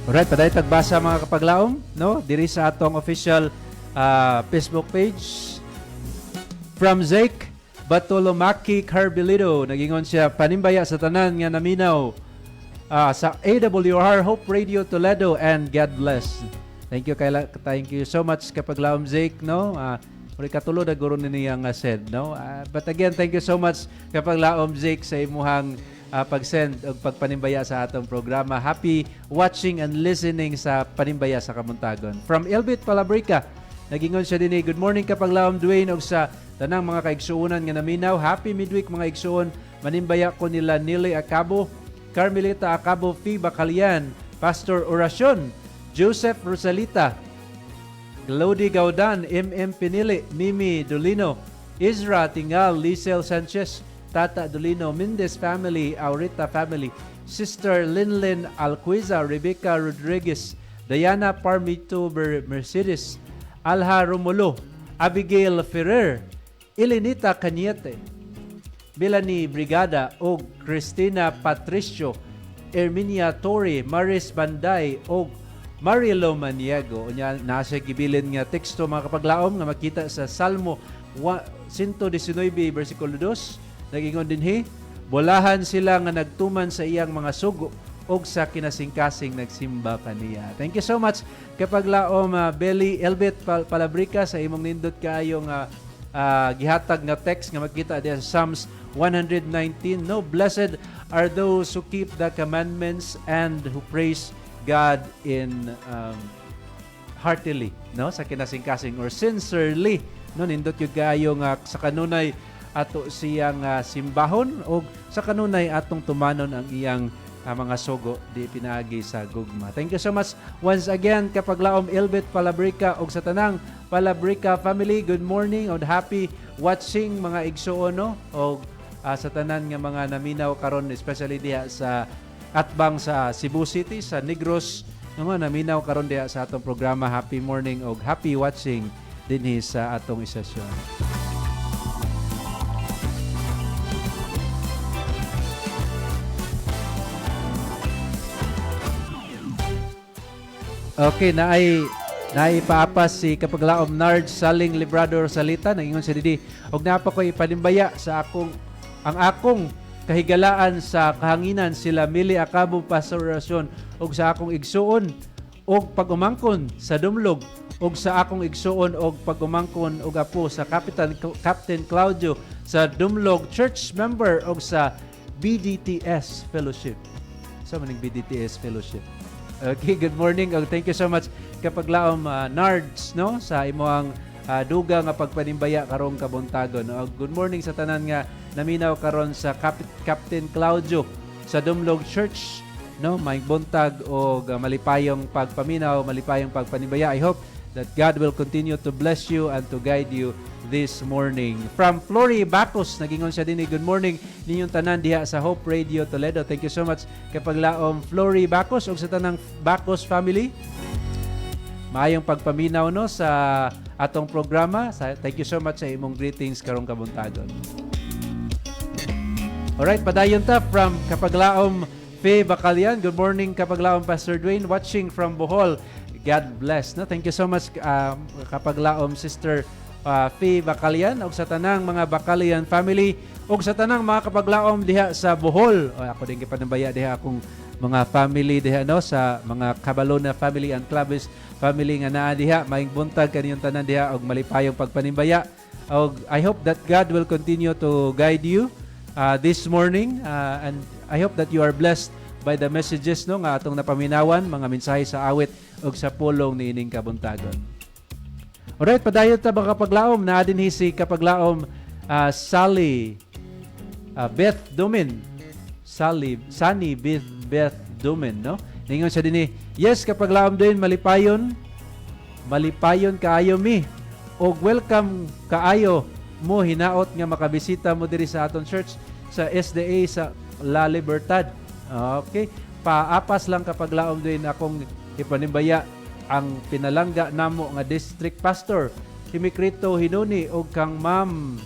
Alright, paday tagbasa mga kapaglaom, no? Diri sa atong official Facebook page. From Zake Batolomaki Carbilito, nagingon siya, panimbaya sa tanan nga naminaw sa AWR Hope Radio Toledo and God bless. Thank you so much kapaglaom Zake, no? Muli katulo na guro niyang said, no? But again, thank you so much kapaglaom Zake sa imuhang pag-send o pagpanimbaya sa atong programa. Happy watching and listening sa Panimbaya sa Kamuntagon. From Elbit Palabrica, nagingon siya din good morning kapaglaom Dwayne og sa tanang mga kaigsuonan nga naminaw. Happy midweek mga igsuon. Manimbaya ko nila Nili Acabo, Carmelita Acabo, Fi Bacalian, Pastor Oracion, Joseph Rosalita, Claudie Gaudan, MM Pinili, Mimi Dolino, Isra Tingal, Lisel Sanchez, Tata Dolino, Mendez family, Aurita family, Sister Linlin Alquiza, Rebecca Rodriguez, Diana Parmito Mercedes, Alha Romulo, Abigail Ferrer, Elenita Cañete, Melanie Brigada, og Cristina Patricio, Erminia Torre, Maris Banday, og Marilo Maniago. Nasa gibilin nga teksto mga kapaglaom nga makita sa Salmo 119 versikulo 2. Nagingon dinhi, bolahan sila nga nagtuman sa iyang mga sugo og sa kinasingkasing nagsimba kaniya. Thank you so much kapaglaom Belly Elbit Palabrica sa imong nindot kaayo nga gihatag nga text nga makita diha sa Psalms 119. No, blessed are those who keep the commandments and who praise God in heartily, no, sa kinasingkasing or sincerely. No, nindot yung kaayo nga sa kanunay ato siyang simbahon o sa kanunay atong tumanon ang iyang mga sugo di pinaagi sa gugma. Thank you so much once again kapaglaom Elbit Palabrica og sa tanang Palabrica family. Good morning and happy watching mga igsuon no og sa tanan nga mga naminaw karon, especially diha sa atbang sa Cebu City, sa Negros nga naminaw karon diha sa atong programa. Happy morning og happy watching dinhi sa atong istasyon. Okay, naipaapas si kapaglaom Nard Saling Librador Salita, nangingon siya didi og napa ko ipanimbaya sa ang akong kahigalaan sa kahanginan sila Mili Acabo Pastoracion og sa akong igsuon og pagumangkon sa dumlog og sa akong igsuon og pagumangkon og apo sa Captain Claudio sa Dumlog Church member og sa BDTS Fellowship. sa maning BDTS Fellowship. Okay, good morning. Thank you so much kapaglaom Nards no sa imong duga nga pagpanimbaya karong kabuntagon. Good morning sa tanan nga naminaw karon sa Captain Claudio sa Dumlog Church no, may buntag o malipayong pagpaminaw, malipayong pagpanimbaya. I hope that God will continue to bless you and to guide you this morning. From Flory Bacos, nagingon siya din good morning ninyong tanan diha sa Hope Radio Toledo. Thank you so much kapaglaom Flory Bacos ug sa tanang Bacos family. Maayong pagpaminaw no sa atong programa. Thank you so much sa imong greetings karong kabuntagon. Alright, padayon ta from kapaglaom Faye Bacalian. Good morning kapaglaom Pastor Dwayne watching from Bohol. God bless. No? Thank you so much kapaglaom Sister Faye Bacalian ug sa tanang mga Bacalian family ug sa tanang mga kapaglaom diha sa Bohol. Ako din gipanambaya diha akong mga family diha no sa mga Cabalona family and Claves family nga naa diha. Maayong buntag kaniyong tanan diha og malipayong pagpanimbaya. Og I hope that God will continue to guide you this morning and I hope that you are blessed by the messages no nga atong napaminawan, mga mensahe sa awit ug sa pulong niining kabuntagon. Alright, padayon ta ba kapaglaom na dinhi si kapaglaom Sally Beth Dumin. Sunny Beth Dumin, no? Ningon siya dinhi, yes kapaglaom din malipayon kaayo mi. Og welcome kaayo mo hinaot nga makabisita mo diri sa aton church sa SDA sa La Libertad. Okay, paapas lang kapaglaom din akong ipanimbaya ang pinalangga namo nga district pastor Himikrito Hinoni og kang Ma'am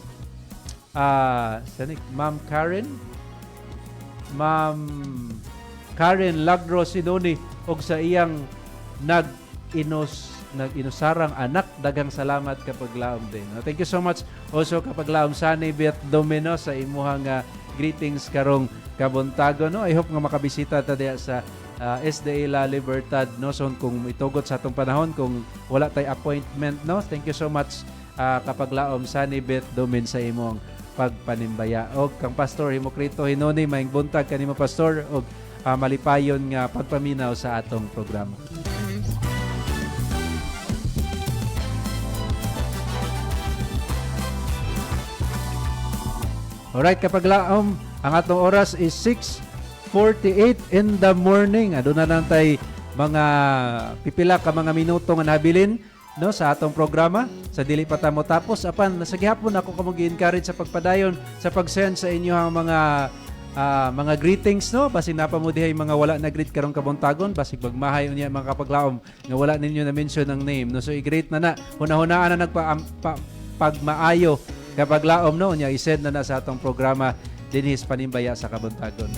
Karen Lagros Hinoni og sa iyang nag-inusarang anak. Daghang salamat kapaglaom din. Thank you so much also kapaglaom Sunny Beth Domino sa imuhang greetings karong kabuntagon. No? I hope nga makabisita ta diya sa SDA La Libertad no, so kung itugot sa atong panahon kung wala tay appointment no. Thank you so much kapaglaom Sunny Beth Domin sa imong pagpanimbaya. Og kang Pastor Himokrito Hinoni, maayong buntag kanimo Pastor og malipayon nga pagpaminaw sa atong programa. Alright, kapaglaom ang atong oras is 6:48 in the morning. Aduna na tay mga pipila ka mga minuto nga nabilin no sa atong programa. Sa dili pa ta mo tapos apan sa gihapon ako kamo gi-encourage sa pagpadayon sa pag-send sa inyo ang mga greetings no. Basig napa mo dihay mga wala na greet karong kabuntagon, basig magmahay unya mga kapaglaom nga wala ninyo na mention ang name no. So i-greet na hunahunaan na pagmaayo kapaglaom no nya i-send na sa atong programa dinhis panimbaya sa kabuntagon.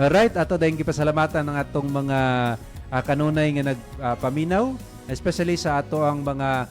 Alright, ato dahil gipasalamatan ng atong mga kanunay nga nagpaminaw, especially sa ato ang mga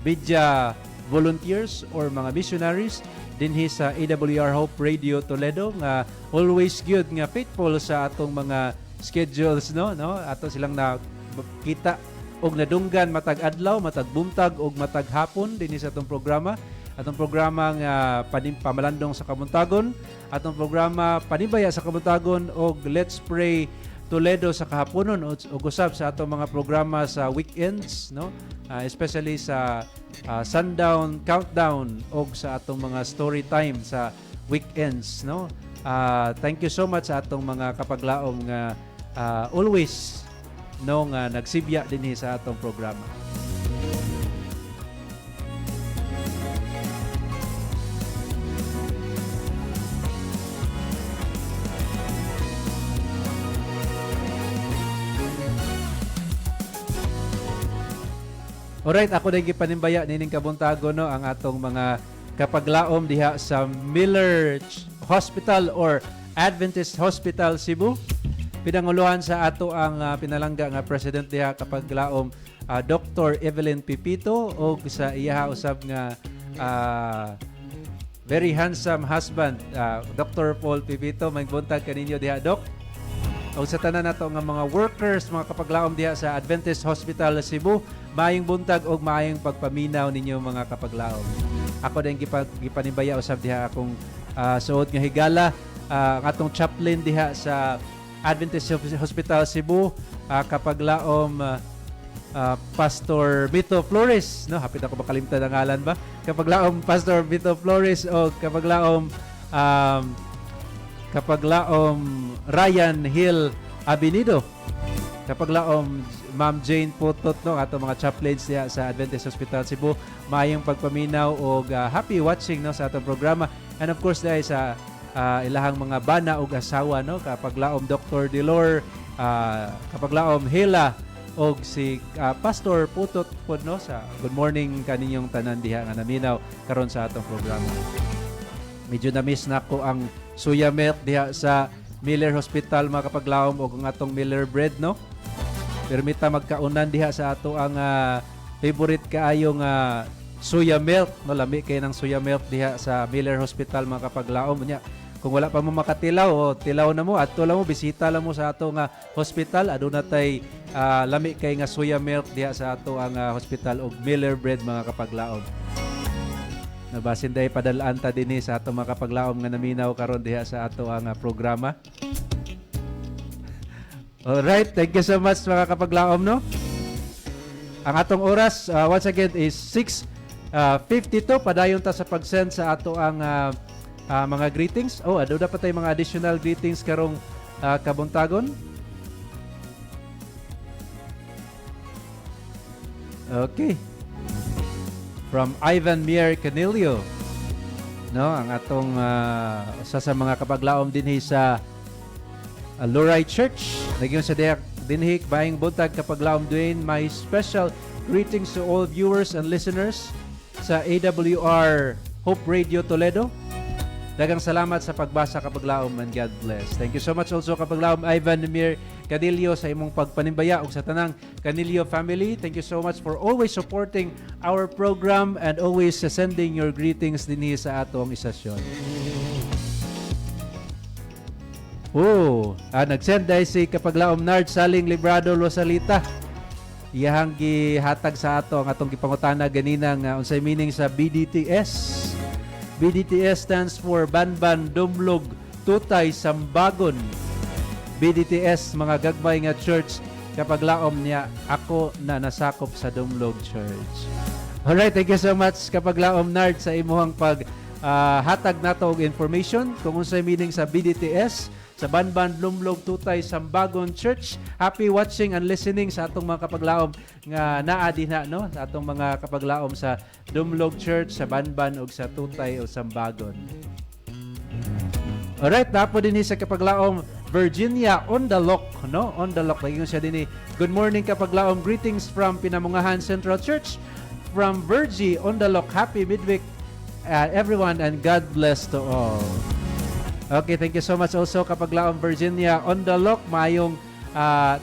media volunteers or mga missionaries dinhi sa AWR Hope Radio Toledo nga always good nga faithful sa atong mga schedules no ato silang nakita og nadunggan matag adlaw, matag buntag og matag hapon dinhi sa atong programa. Atong programa nga pamalandong sa kabuntagon, atong programa panimbaya sa kabuntagon og Let's Pray Toledo sa kahaponon ug usab sa atong mga programa sa weekends no, especially sa sundown countdown og sa atong mga story time sa weekends no. Thank you so much sa atong mga kapaglaom nga always no nga nagsibya dinhi sa atong programa. Alright, ako din gipanimbaya nining kabuntago no ang atong mga kapaglaom diha sa Miller Hospital or Adventist Hospital Cebu. Pinanguluhan sa ato ang pinalangga nga president diha kapaglaom Dr. Evelyn Pipito o sa iyaha usab nga very handsome husband Dr. Paul Pipito. May buntag kaninyo diha Doc. O sa tanan nato nga mga workers, mga kapaglaom diha sa Adventist Hospital Cebu, maayong buntag og maayong pagpaminaw ninyo mga kapaglaom. ako din gipanibaya usab diha akong suot nga higala ang atong chaplain diha sa Adventist Hospital Cebu kapag laom Pastor Vito Flores, no, hapit ako makalimutan ang ngalan ba, kapag laom Pastor Vito Flores o kapag laom Ryan Hill Abinido, kapag laom Ma'am Jane Putot, no, ato mga chaplains diya sa Adventist Hospital Cebu, maayong pagpaminaw o happy watching, no, sa atong programa. And of course dahil sa ilahang mga bana o asawa, no, kapag laom Dr. Delor, kapag laom Hela o si Pastor Putot po, no, sa good morning kaninyong tanan diha nga naminaw karon sa atong programa. Medyo na-miss na ko ang suya milk diha sa Miller Hospital mga kapaglaom o ang atong Miller bread, no. Permita magkaunan diha sa ato ang favorite kaayong suya milk, no, lami kay ng suya milk diha sa Miller Hospital mga kapaglaom nya. Kung wala pa mo makatilaw o tilaw na mo at tula mo bisita lang mo sa ato nga hospital, aduna tay lami kay nga suya milk diha sa ato ang hospital og Miller bread mga kapaglaom. Nabasin day padalaan ta dinhi sa ato mga kapaglaom nga naminaw karon diha sa ato ang programa. Alright, thank you so much mga kapaglaom, no. Ang atong oras once again is 6:52. Padayon ta sa pag-send sa ato ang mga greetings. Ado dapat tay mga additional greetings karong kabuntagon. Okay. From Ivan Mier Canilio, no, ang atong sa mga kapaglaom dinhi sa Luray Church. Nagyon sa dinhi baing buntag kapaglaom Dwayne. My special greetings to all viewers and listeners sa AWR Hope Radio Toledo. Dagang salamat sa pagbasa kapaglaom and God bless. Thank you so much also kapaglaom Ivan Mir Cadillo sa imong pagpanimbaya ug sa tanang Canillo family. Thank you so much for always supporting our program and always sending your greetings dinhi sa atong istasyon. Nag-send dahil si kapaglaom Nard Saling Librado Losalita. Iyahang gihatag sa ato ang atong gipangutana ganina nga unsay meaning sa BDTS. BDTS stands for Banban Dumlog Tutay Sambagon. BDTS mga gagmay nga church kapag laom niya ako na nasakop sa Dumlog Church. Alright, thank you so much kapag laom Nard sa imuhang pag hatag nato og information kung unsay meaning sa BDTS sa Banban Dumlog Tutay Sambagon Church. Happy watching and listening sa atong mga kapaglaom nga naa dinha, no, sa atong mga kapaglaom sa Dumlog Church sa Banban ug sa Tutay o Sambagon. Alright, napo dinhi sa kapaglaom Virginia on the lock, no, on the lock lagi siya dinhi. Good morning kapaglaom, greetings from Pinamungahan Central Church from Virgie on the lock. Happy midweek everyone and God bless to all. Okay, thank you so much also kapaglaom Virginia on the lock. Mayong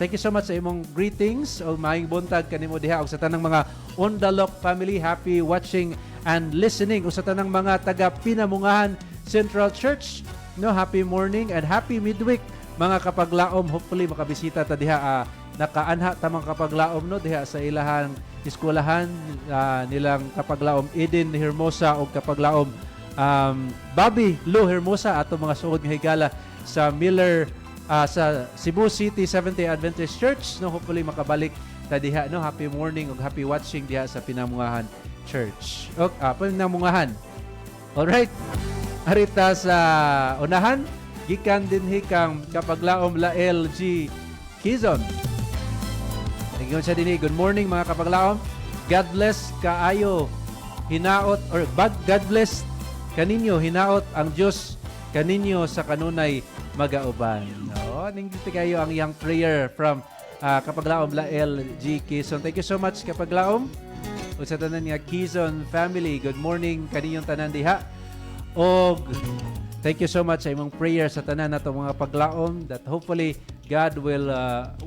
thank you so much sa imong greetings o mayong buntag kanimo diha og sa tanang mga on the lock family. Happy watching and listening o sa tanang mga taga Pinamungahan Central Church, no, happy morning and happy midweek mga kapaglaom. Hopefully makabisita ta diha nakaanha ta mga kapaglaom, no, diha sa ilahang eskwelahan nilang kapaglaom Eden Hermosa o kapaglaom Bobby Lou Hermosa ato mga suod nga higala sa Miller sa Cebu City Seventh-day Adventist Church, no. Hopefully makabalik ta diha, no. Happy morning ug happy watching diha sa Pinamungahan Church. Pinamungahan. Alright. Arita sa unahan gikan dinhi kang kapaglaom la LG Kizon. Nagyon sa dinhi. Good morning mga kapaglaom. God bless kaayo hinaot or God bless kaninyo hinaot ang Dios kaninyo sa kanunay magauban. No, ningiti kayo ang iyang prayer from kapaglaom la LG Kizon. Thank you so much kapaglaom. O sa tanan nga Kizon family, good morning kaninyong tanan diha. Og thank you so much sa imong prayer sa tanan nato mga paglaom that hopefully God will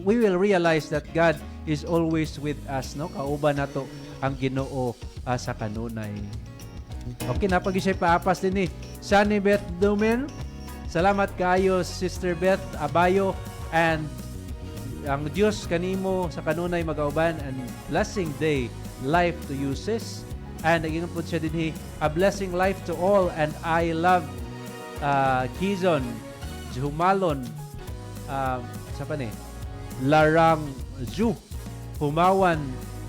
we will realize that God is always with us, no. Kauban nato ang Ginoo sa kanunay. Okay, napag-isay paapas din Sunny Beth Dumen. Salamat kaayo Sister Beth Abayo and ang Dios kanimo sa kanunay magauban and blessing day life to you sis. And naging po siya din a blessing life to all. And I love Kizon, Jumalon, sa pa ni? Larang Ju, Humawan,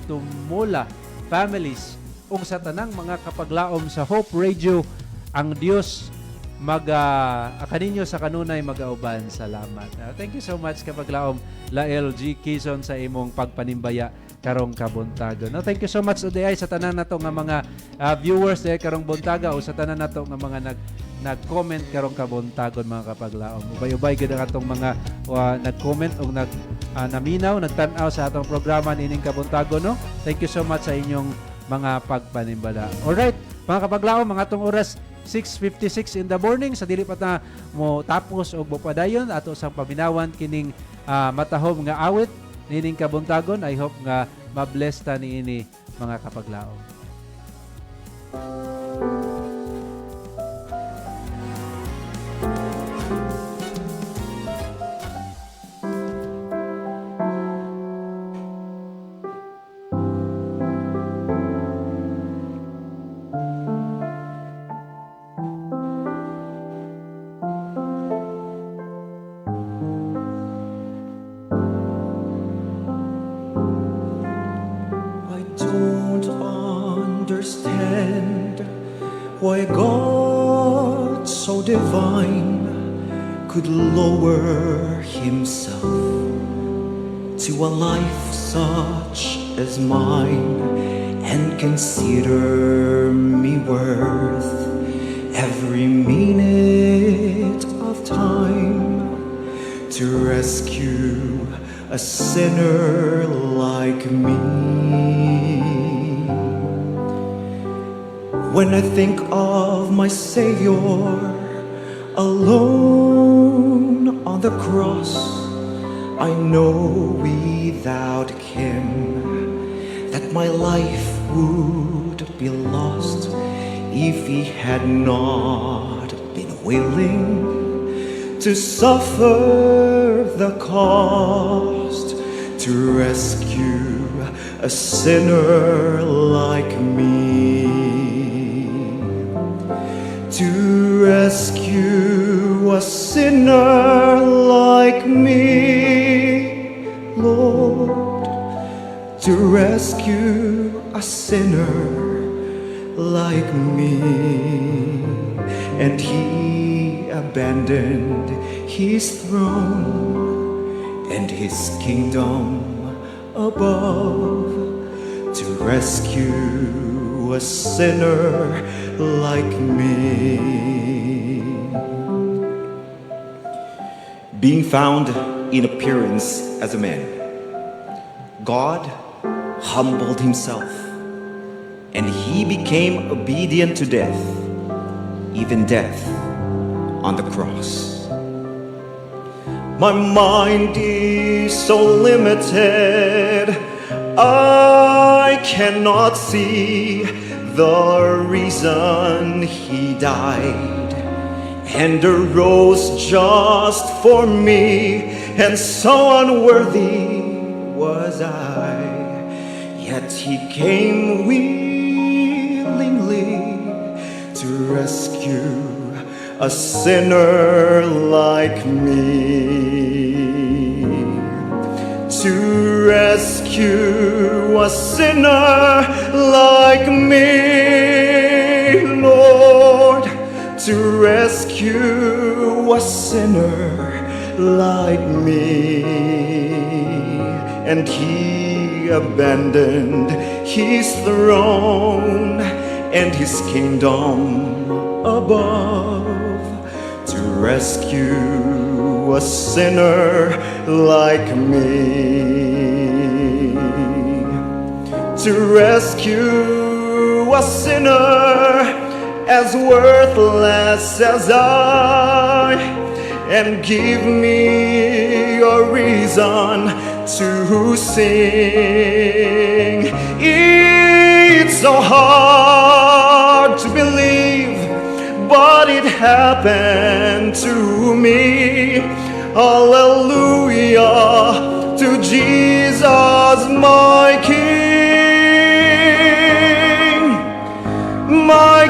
Tumula, families, ug sa tanang mga kapaglaom sa Hope Radio, ang Dios kaninyo sa kanunay magauban. Salamat. Thank you so much kapaglaom la LG Kizon sa imong pagpanimbaya karong kabuntagon. No, thank you so much uday sa tanan nato nga mga viewers karong buntaga o sa tanan nato nga mga nag-comment karong kabuntagon mga kapaglaom. Ubay-ubay gid ang atong mga nag-comment o naminaw, nagtan-aw sa atong programa nining kabuntagon, no. Thank you so much sa inyong mga pagpanimbala. Alright, mga kapaglaom, mga atong oras 6:56 in the morning, sa dili pa na mo tapos og bopadayon ato sang paminawan kining matahom nga awit nining kabuntagon. I hope nga ma-bless ta niini mga kapaglaom. Why God so divine could lower himself to a life such as mine and consider me worth every minute of time to rescue a sinner like me. When I think of my Savior alone on the cross, I know without Him that my life would be lost if He had not been willing to suffer the cost to rescue a sinner like me. To rescue a sinner like me, Lord, to rescue a sinner like me. And He abandoned His throne and His kingdom above to rescue a sinner like me. Being found in appearance as a man, God humbled himself and he became obedient to death, even death on the cross. My mind is so limited, I cannot see the reason he died and arose just for me, and so unworthy was I, yet he came willingly to rescue a sinner like me. To rescue a sinner like me, Lord, to rescue a sinner like me. And he abandoned his throne and his kingdom above to rescue a sinner like me. To rescue a sinner as worthless as I, and give me a reason to sing. It's so hard to believe, but it happened to me. Hallelujah to Jesus my King.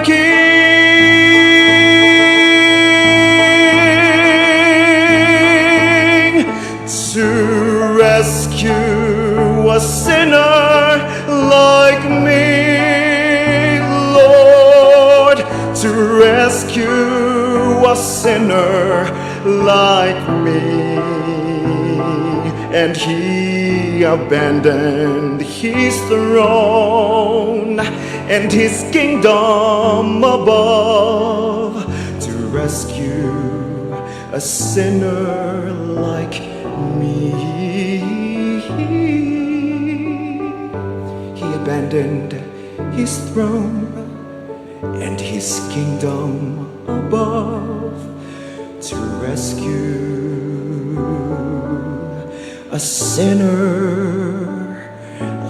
King to rescue a sinner like me, Lord, to rescue a sinner like me. And he abandoned his throne and his kingdom above to rescue a sinner like me. He abandoned his throne and his kingdom above to rescue a sinner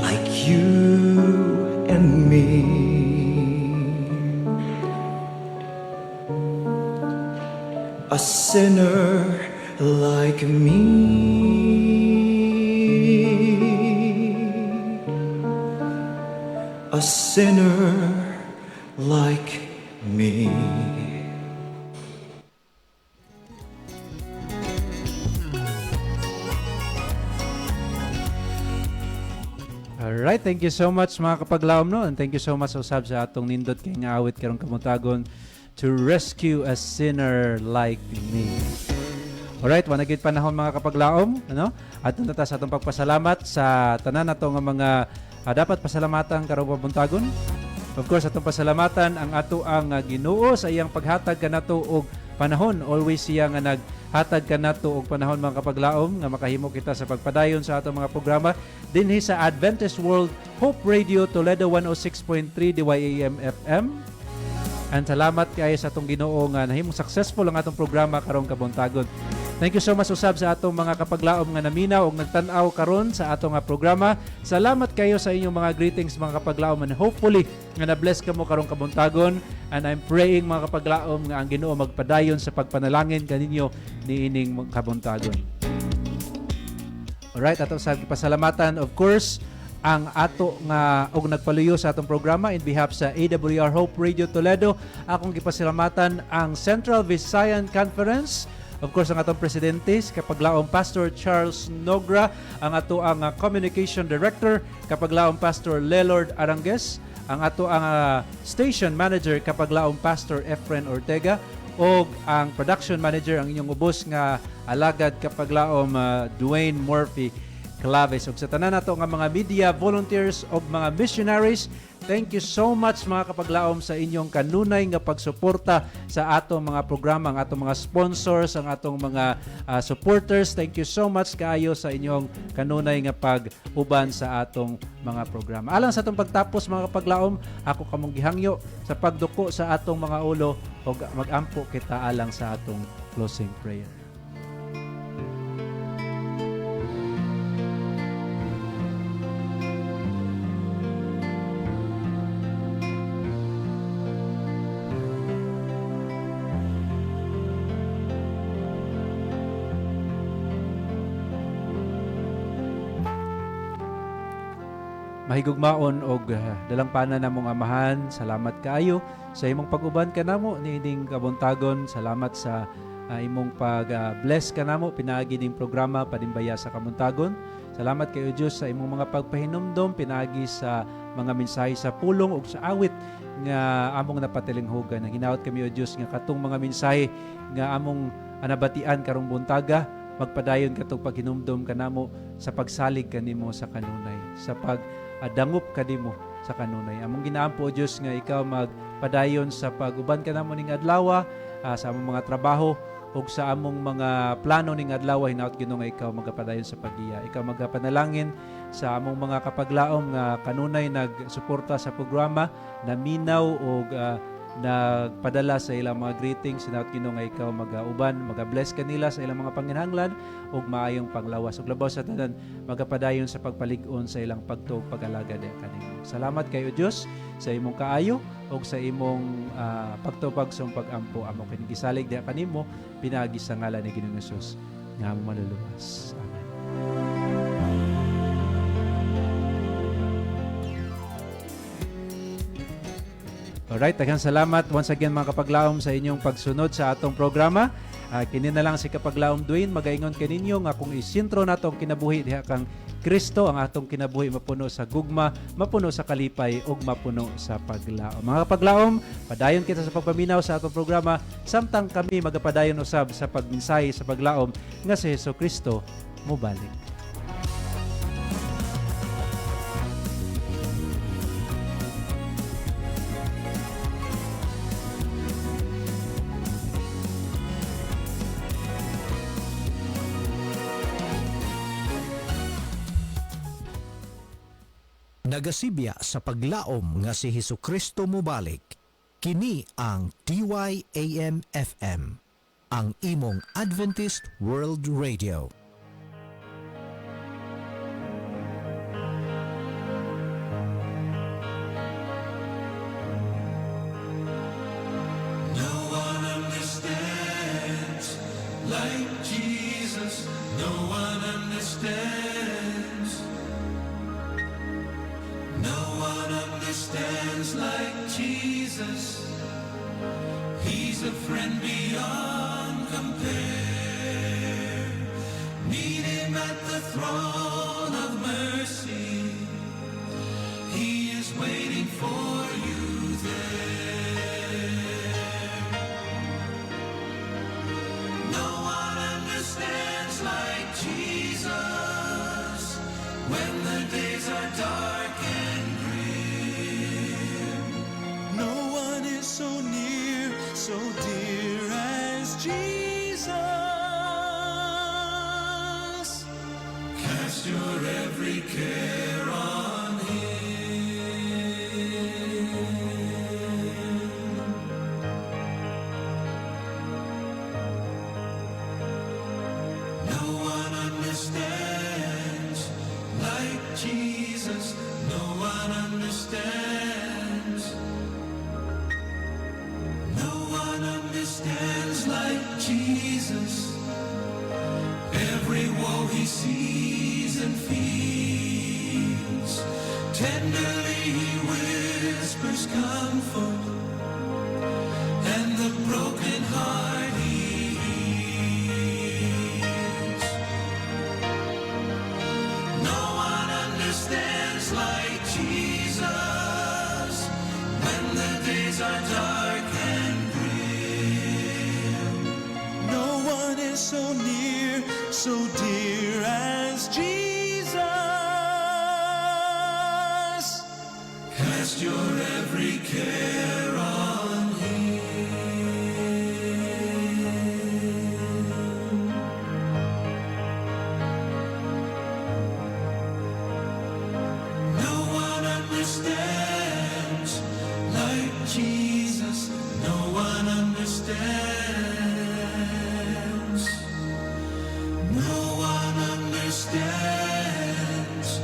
like you and me. A sinner like me. A sinner like me. Alright, thank you so much mga kapaglaom no, and thank you so much usab sa atong nindot kay nga awit karong kamutagon, to rescue a sinner like me. Alright, wanagid panahon mga kapaglaom, ano? At nata sa atong pagpasalamat sa tanan nato nga mga dapat pasalamatan karong kamutagon. Of course, atong pasalamatan ang ato ang Ginoo sa iyang paghatag kanato og panahon. Always siya nga naghatag kanato og panahon mga kapaglaom nga makahimo kita sa pagpadayon sa atong mga programa dinhi sa Adventist World Hope Radio Toledo 106.3 DYAM FM. And salamat kay sa atong Ginoo nga nahimong successful ang atong programa karong kabuntagon. Thank you so much usab sa atong mga kapaglaom nga naminaw og nagtan-aw karon sa atong programa. Salamat kayo sa inyong mga greetings mga kapaglaom, and hopefully nga na-bless kamo karong kabuntagon. And I'm praying mga kapaglaom nga ang Ginoo magpadayon sa pagpanalangin kaninyo niining kabuntagon. Alright, atong sa pasalamatan of course ang ato nga og nagpaluyo sa atong programa in behalf sa AWR Hope Radio Toledo. Akong gipasalamatan ang Central Visayan Conference. Of course, ang atong presidente, kapaglaong Pastor Charles Nogra, ang ato ang Communication Director, kapaglaong Pastor Lelord Arangues, ang ato ang Station Manager, kapaglaong Pastor Efren Ortega, o ang Production Manager, ang inyong ubos nga alagad, kapaglaong Dwayne Murphy Claves. Ug sa tanan nato nga mga media volunteers o mga missionaries, thank you so much mga kapaglaom sa inyong kanunay nga pagsuporta sa atong mga programa, ang atong mga sponsors, ang atong mga supporters. Thank you so much kaayo sa inyong kanunay nga pag-uban sa atong mga programa. Alang sa atong pagtapos mga kapaglaom, ako kamong gihangyo sa pagduko sa atong mga ulo o magampo kita alang sa atong closing prayer. Mahigugmaon og dalang pana namong amahan, salamat kaayo sa imong pag-uban kanamo niining kabuntagon. Salamat sa imong pag-bless kanamo pinaagi ning programa Panimbaya sa Kabuntagon. Salamat kayo Dios sa imong mga pagpahinumdom pinaagi sa mga mensahe sa pulong ug sa awit nga among napatilinghogan. Hinaot kami o Dios nga katong mga mensahe nga among anabatian karong buntaga, magpadayon katong paghinumdom kanamo sa pagsalig kanimo sa kanunay, sa dangup kanimo sa kanunay. Among ginaampo o Dios nga ikaw magpadayon sa pag-uban kanamo ning adlaw, sa among mga trabaho ug sa among mga plano ning adlaw. Hinaot Ginoo nga ikaw magapadayon sa pag-iya. Ikaw magapanalangin sa among mga kapaglaom nga kanunay nagsuporta sa programa, naminaw og nagpadala sa ilang mga greetings. Hinaot Ginoo nga ikaw magauban, magabless kanila sa ilang mga panginahanglan ug maayong panglawas. Ug labaw sa tanan magapadayon sa pagpalig-on sa ilang pagtuog pag-alagad kanimo. Salamat kayo Dios sa imong kaayo ug sa imong pagtupag sa pag-ampo amo kini gisalig diha kanimo pinaagi sa ngalan ni Ginoong Hesus nga among maluluwas. Amen. Alright, daghang salamat once again mga kapaglaom sa inyong pagsunod sa atong programa. Kini na lang si Kapaglaom Dwayne, magaingon kaninyo nga kung isintro nato ang kinabuhi diha kang Kristo, ang atong kinabuhi mapuno sa gugma, mapuno sa kalipay, ug mapuno sa paglaom. Mga kapaglaom, padayon kita sa pagpaminaw sa atong programa, samtang kami magapadayon usab sa pagmensahe sa paglaom nga si Hesukristo mobalik. Nagasibya sa paglaom nga si Hesukristo mobalik. Kini ang DYAM FM, ang imong Adventist World Radio. No one understands like Jesus. No one understands. No one understands like Jesus. He's a friend beyond compare. Meet him at the throne of mercy. He is waiting for you there. No one understands like Jesus when the days are dark and grim. No one is so near, so dear as Jesus. Cast your every care on him. No one understands like Jesus. No one understands. No one understands like Jesus. Every woe he sees and feels. Tenderly he whispers comfort, and the broken heart he heals. No one understands like Jesus when the days are dark and grim. No one is so near, so dear as Jesus. Cast your every care on him. No one understands like Jesus. No one understands. No one understands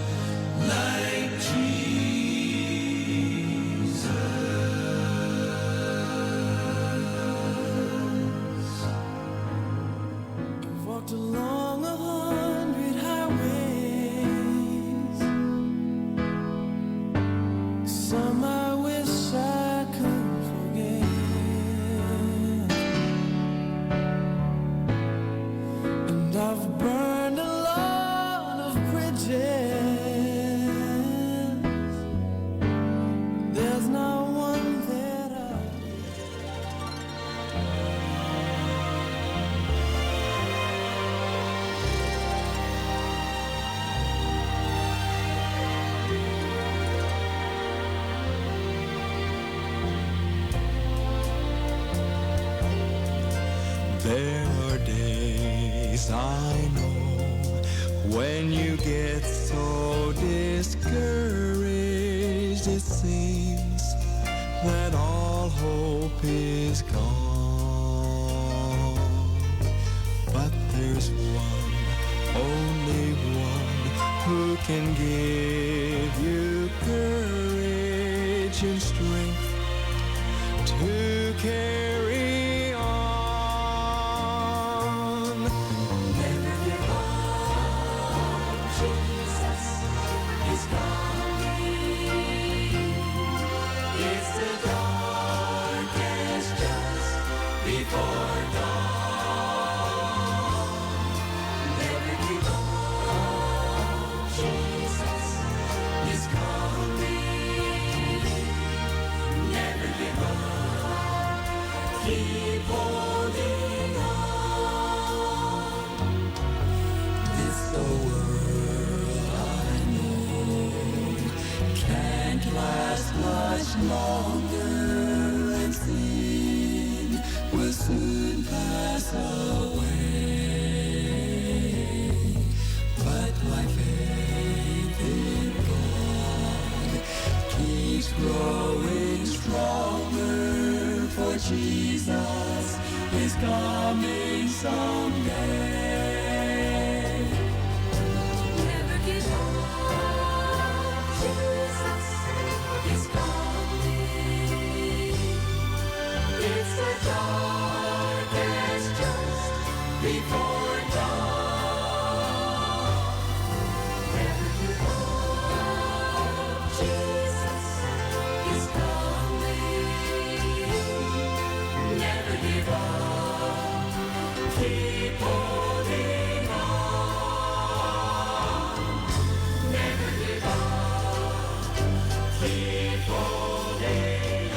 like Jesus. I've walked along 100 highways. Some I wish I could forget, and I've burned a lot of bridges. There's not one that I There are days I know when you get so discouraged, it seems that all hope is gone. But there's one, only one, who can give you courage and strength to carry on. Never give up. Jesus is coming. It's the dawn. longer and sin will soon pass away. But my faith in God keeps growing stronger, for Jesus is coming someday. Never give up, Jesus is coming. It's the darkest just before dawn. Never give up, Jesus is coming. Never give up, keep holding on. Never give up, keep holding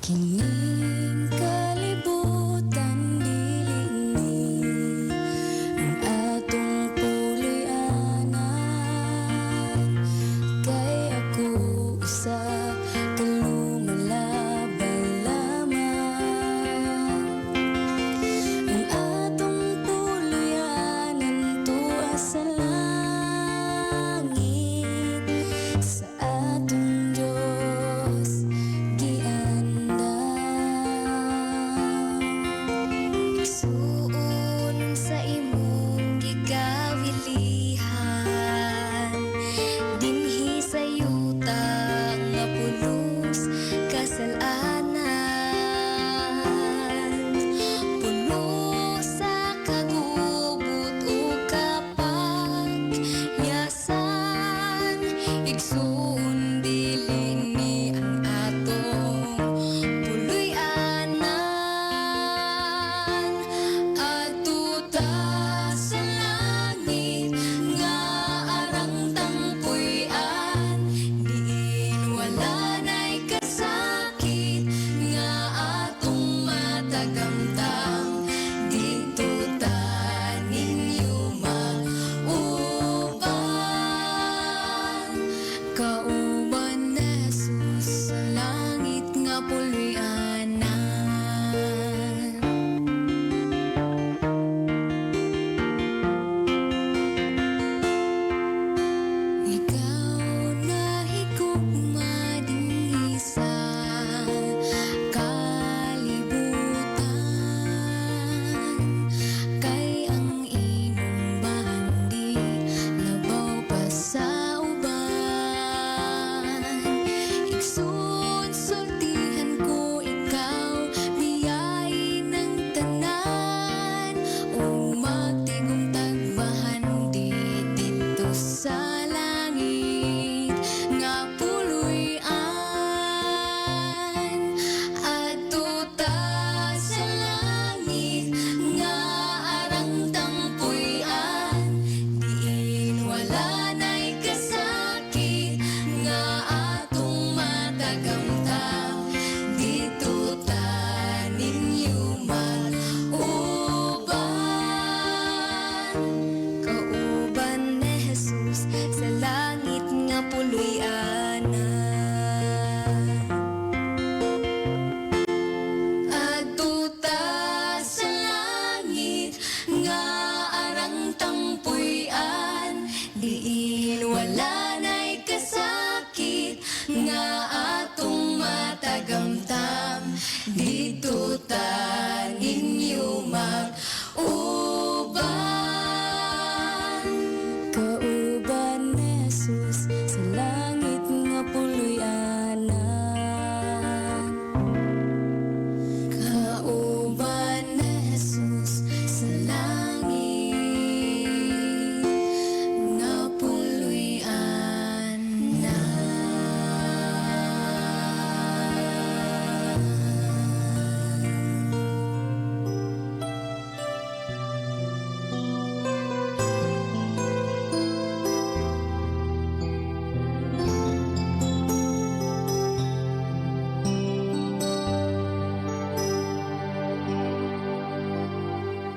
Kining kalibutan dilini ang atong puloy-anan, kay ako usa ka lumalabay lamang. Ang atong puloy-anan tuwa sa langit, sa atong Diyos gianda.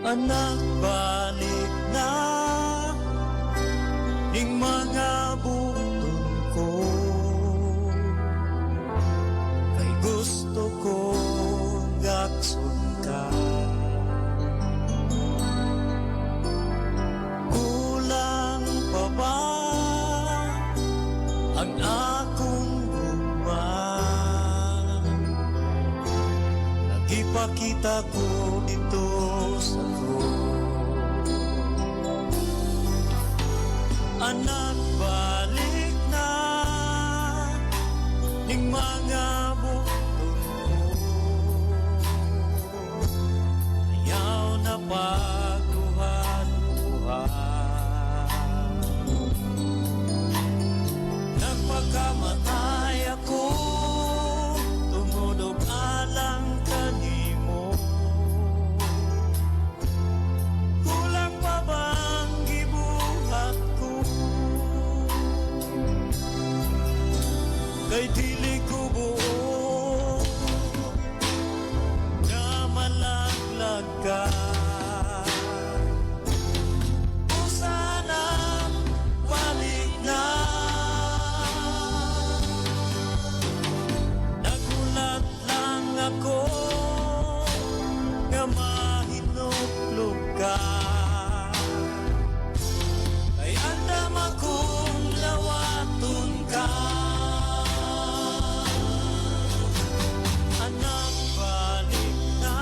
Anak, balik na ning mga buton ko, kay gusto ko gakson ka. Kulang pa ba ang akong gugma? Nagipakita ko dito sa anak, balik na ning mga buton ko, ayaw na pagduha-duha. Nagpagkamatay ako, tumudog alang kanimo. Kulang pa bang gibuhat ko? Kay dili ko buo nga malaglag ka. O sana balik na. Nagulat lang ako nga mahinuklog ka. Kay andam akong lawaton ka. Anak, balik na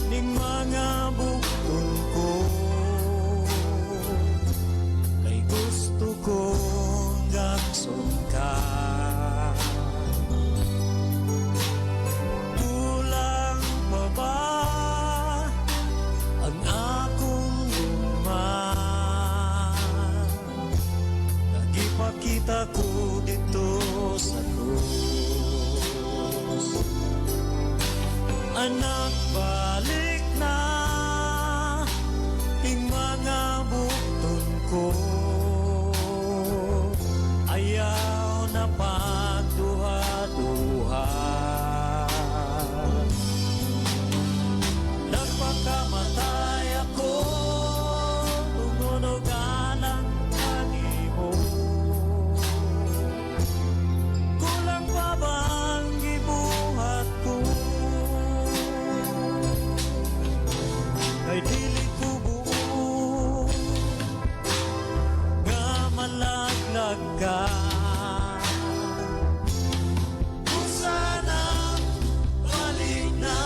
ning mga buton ko, kay gusto kong gakson ka. Kulang pa ba ang akong gugma? Nagipakita ko dito sa krus. Anak, balik na ing mga buton ko, ayaw na pagduha-duha. Nagpakamatay ako, tumunog alang kanimo. Kulang pa bang gibuhat ko? Kay dili ko buo nga malaglag ka. O sana balik na.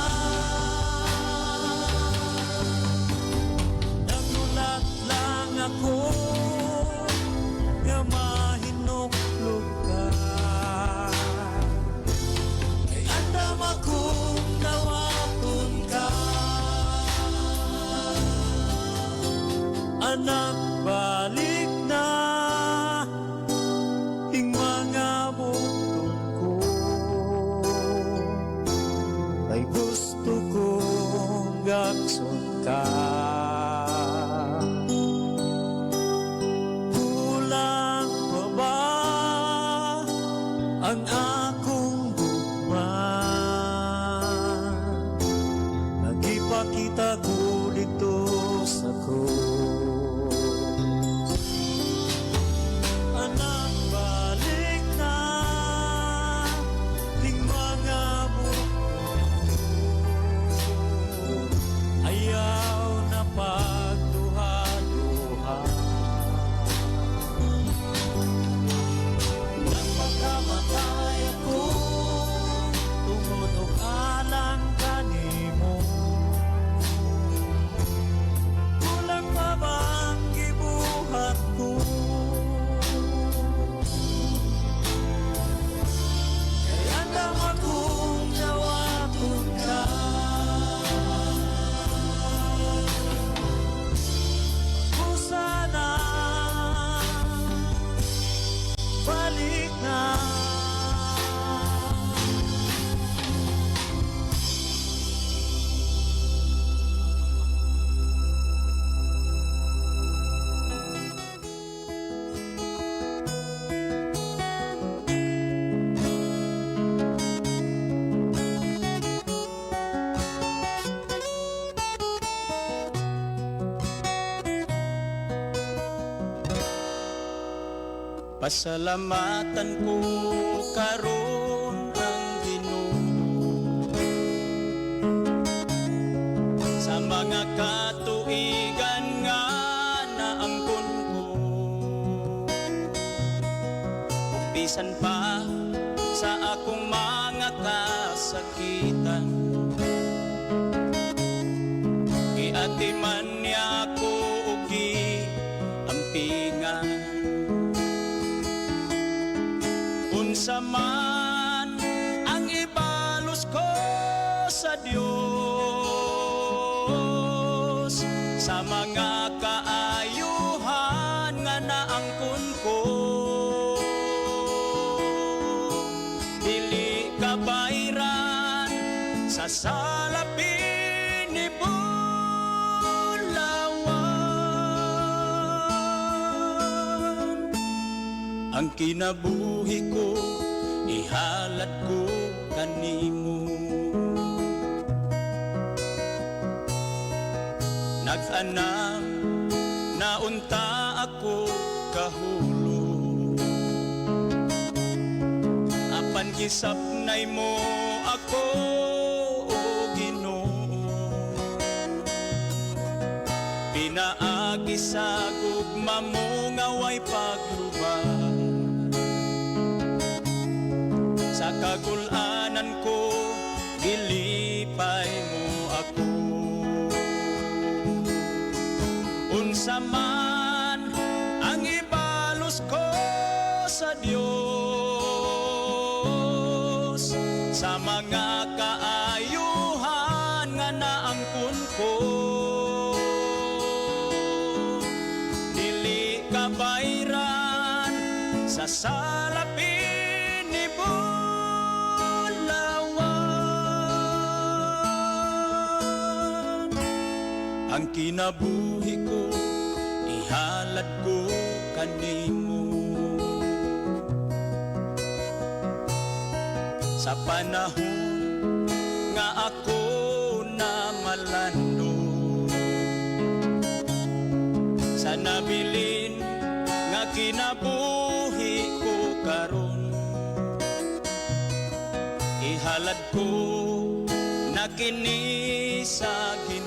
Nagulat lang ako nga mahinuklog ka. Kay andam akong nawaton ka. Anak, balik na ing mga buton ko, kay gusto kong gakson ka. Kulang pa ba ang akong gugma? Nagipakita ko dito sa krus. Anak, balik na ning mga buton ko, ayaw na pagduha-duha. Nagpagkamatay ako, tumunog alang kanimo. Pasalamatan ko karon ang Ginoo sa mga katuigan nga naangkon ko. Ug bisan pa sa akong mga kasakitan, giatiman niya ko ug giampingan. Unsa man ang ibalos ko sa Dios sa mga kaayuhan nga naangkon ko, dili kabayran sa salapin ni Bulawan. Ang kinabuhi ko ihalad ko kanimo, nag-anam na unta ako kahulo, apan gisapnay mo ako o Ginoo. Pinaagi sa gugma mo nga way paglubad, sa kagulanan ko gilipay mo ako. Unsa man ang ibalos ko sa Dios sa mga kaayuhan nga naangkon ko, dili kabayran sa salapin ni Bulawan. Ang kinabuhi ko ihalad ko kanimo, sa panahon nga ako na malando, sa nabilin nga kinabuhi ko karon, ihalad ko na kini sa Ginoo.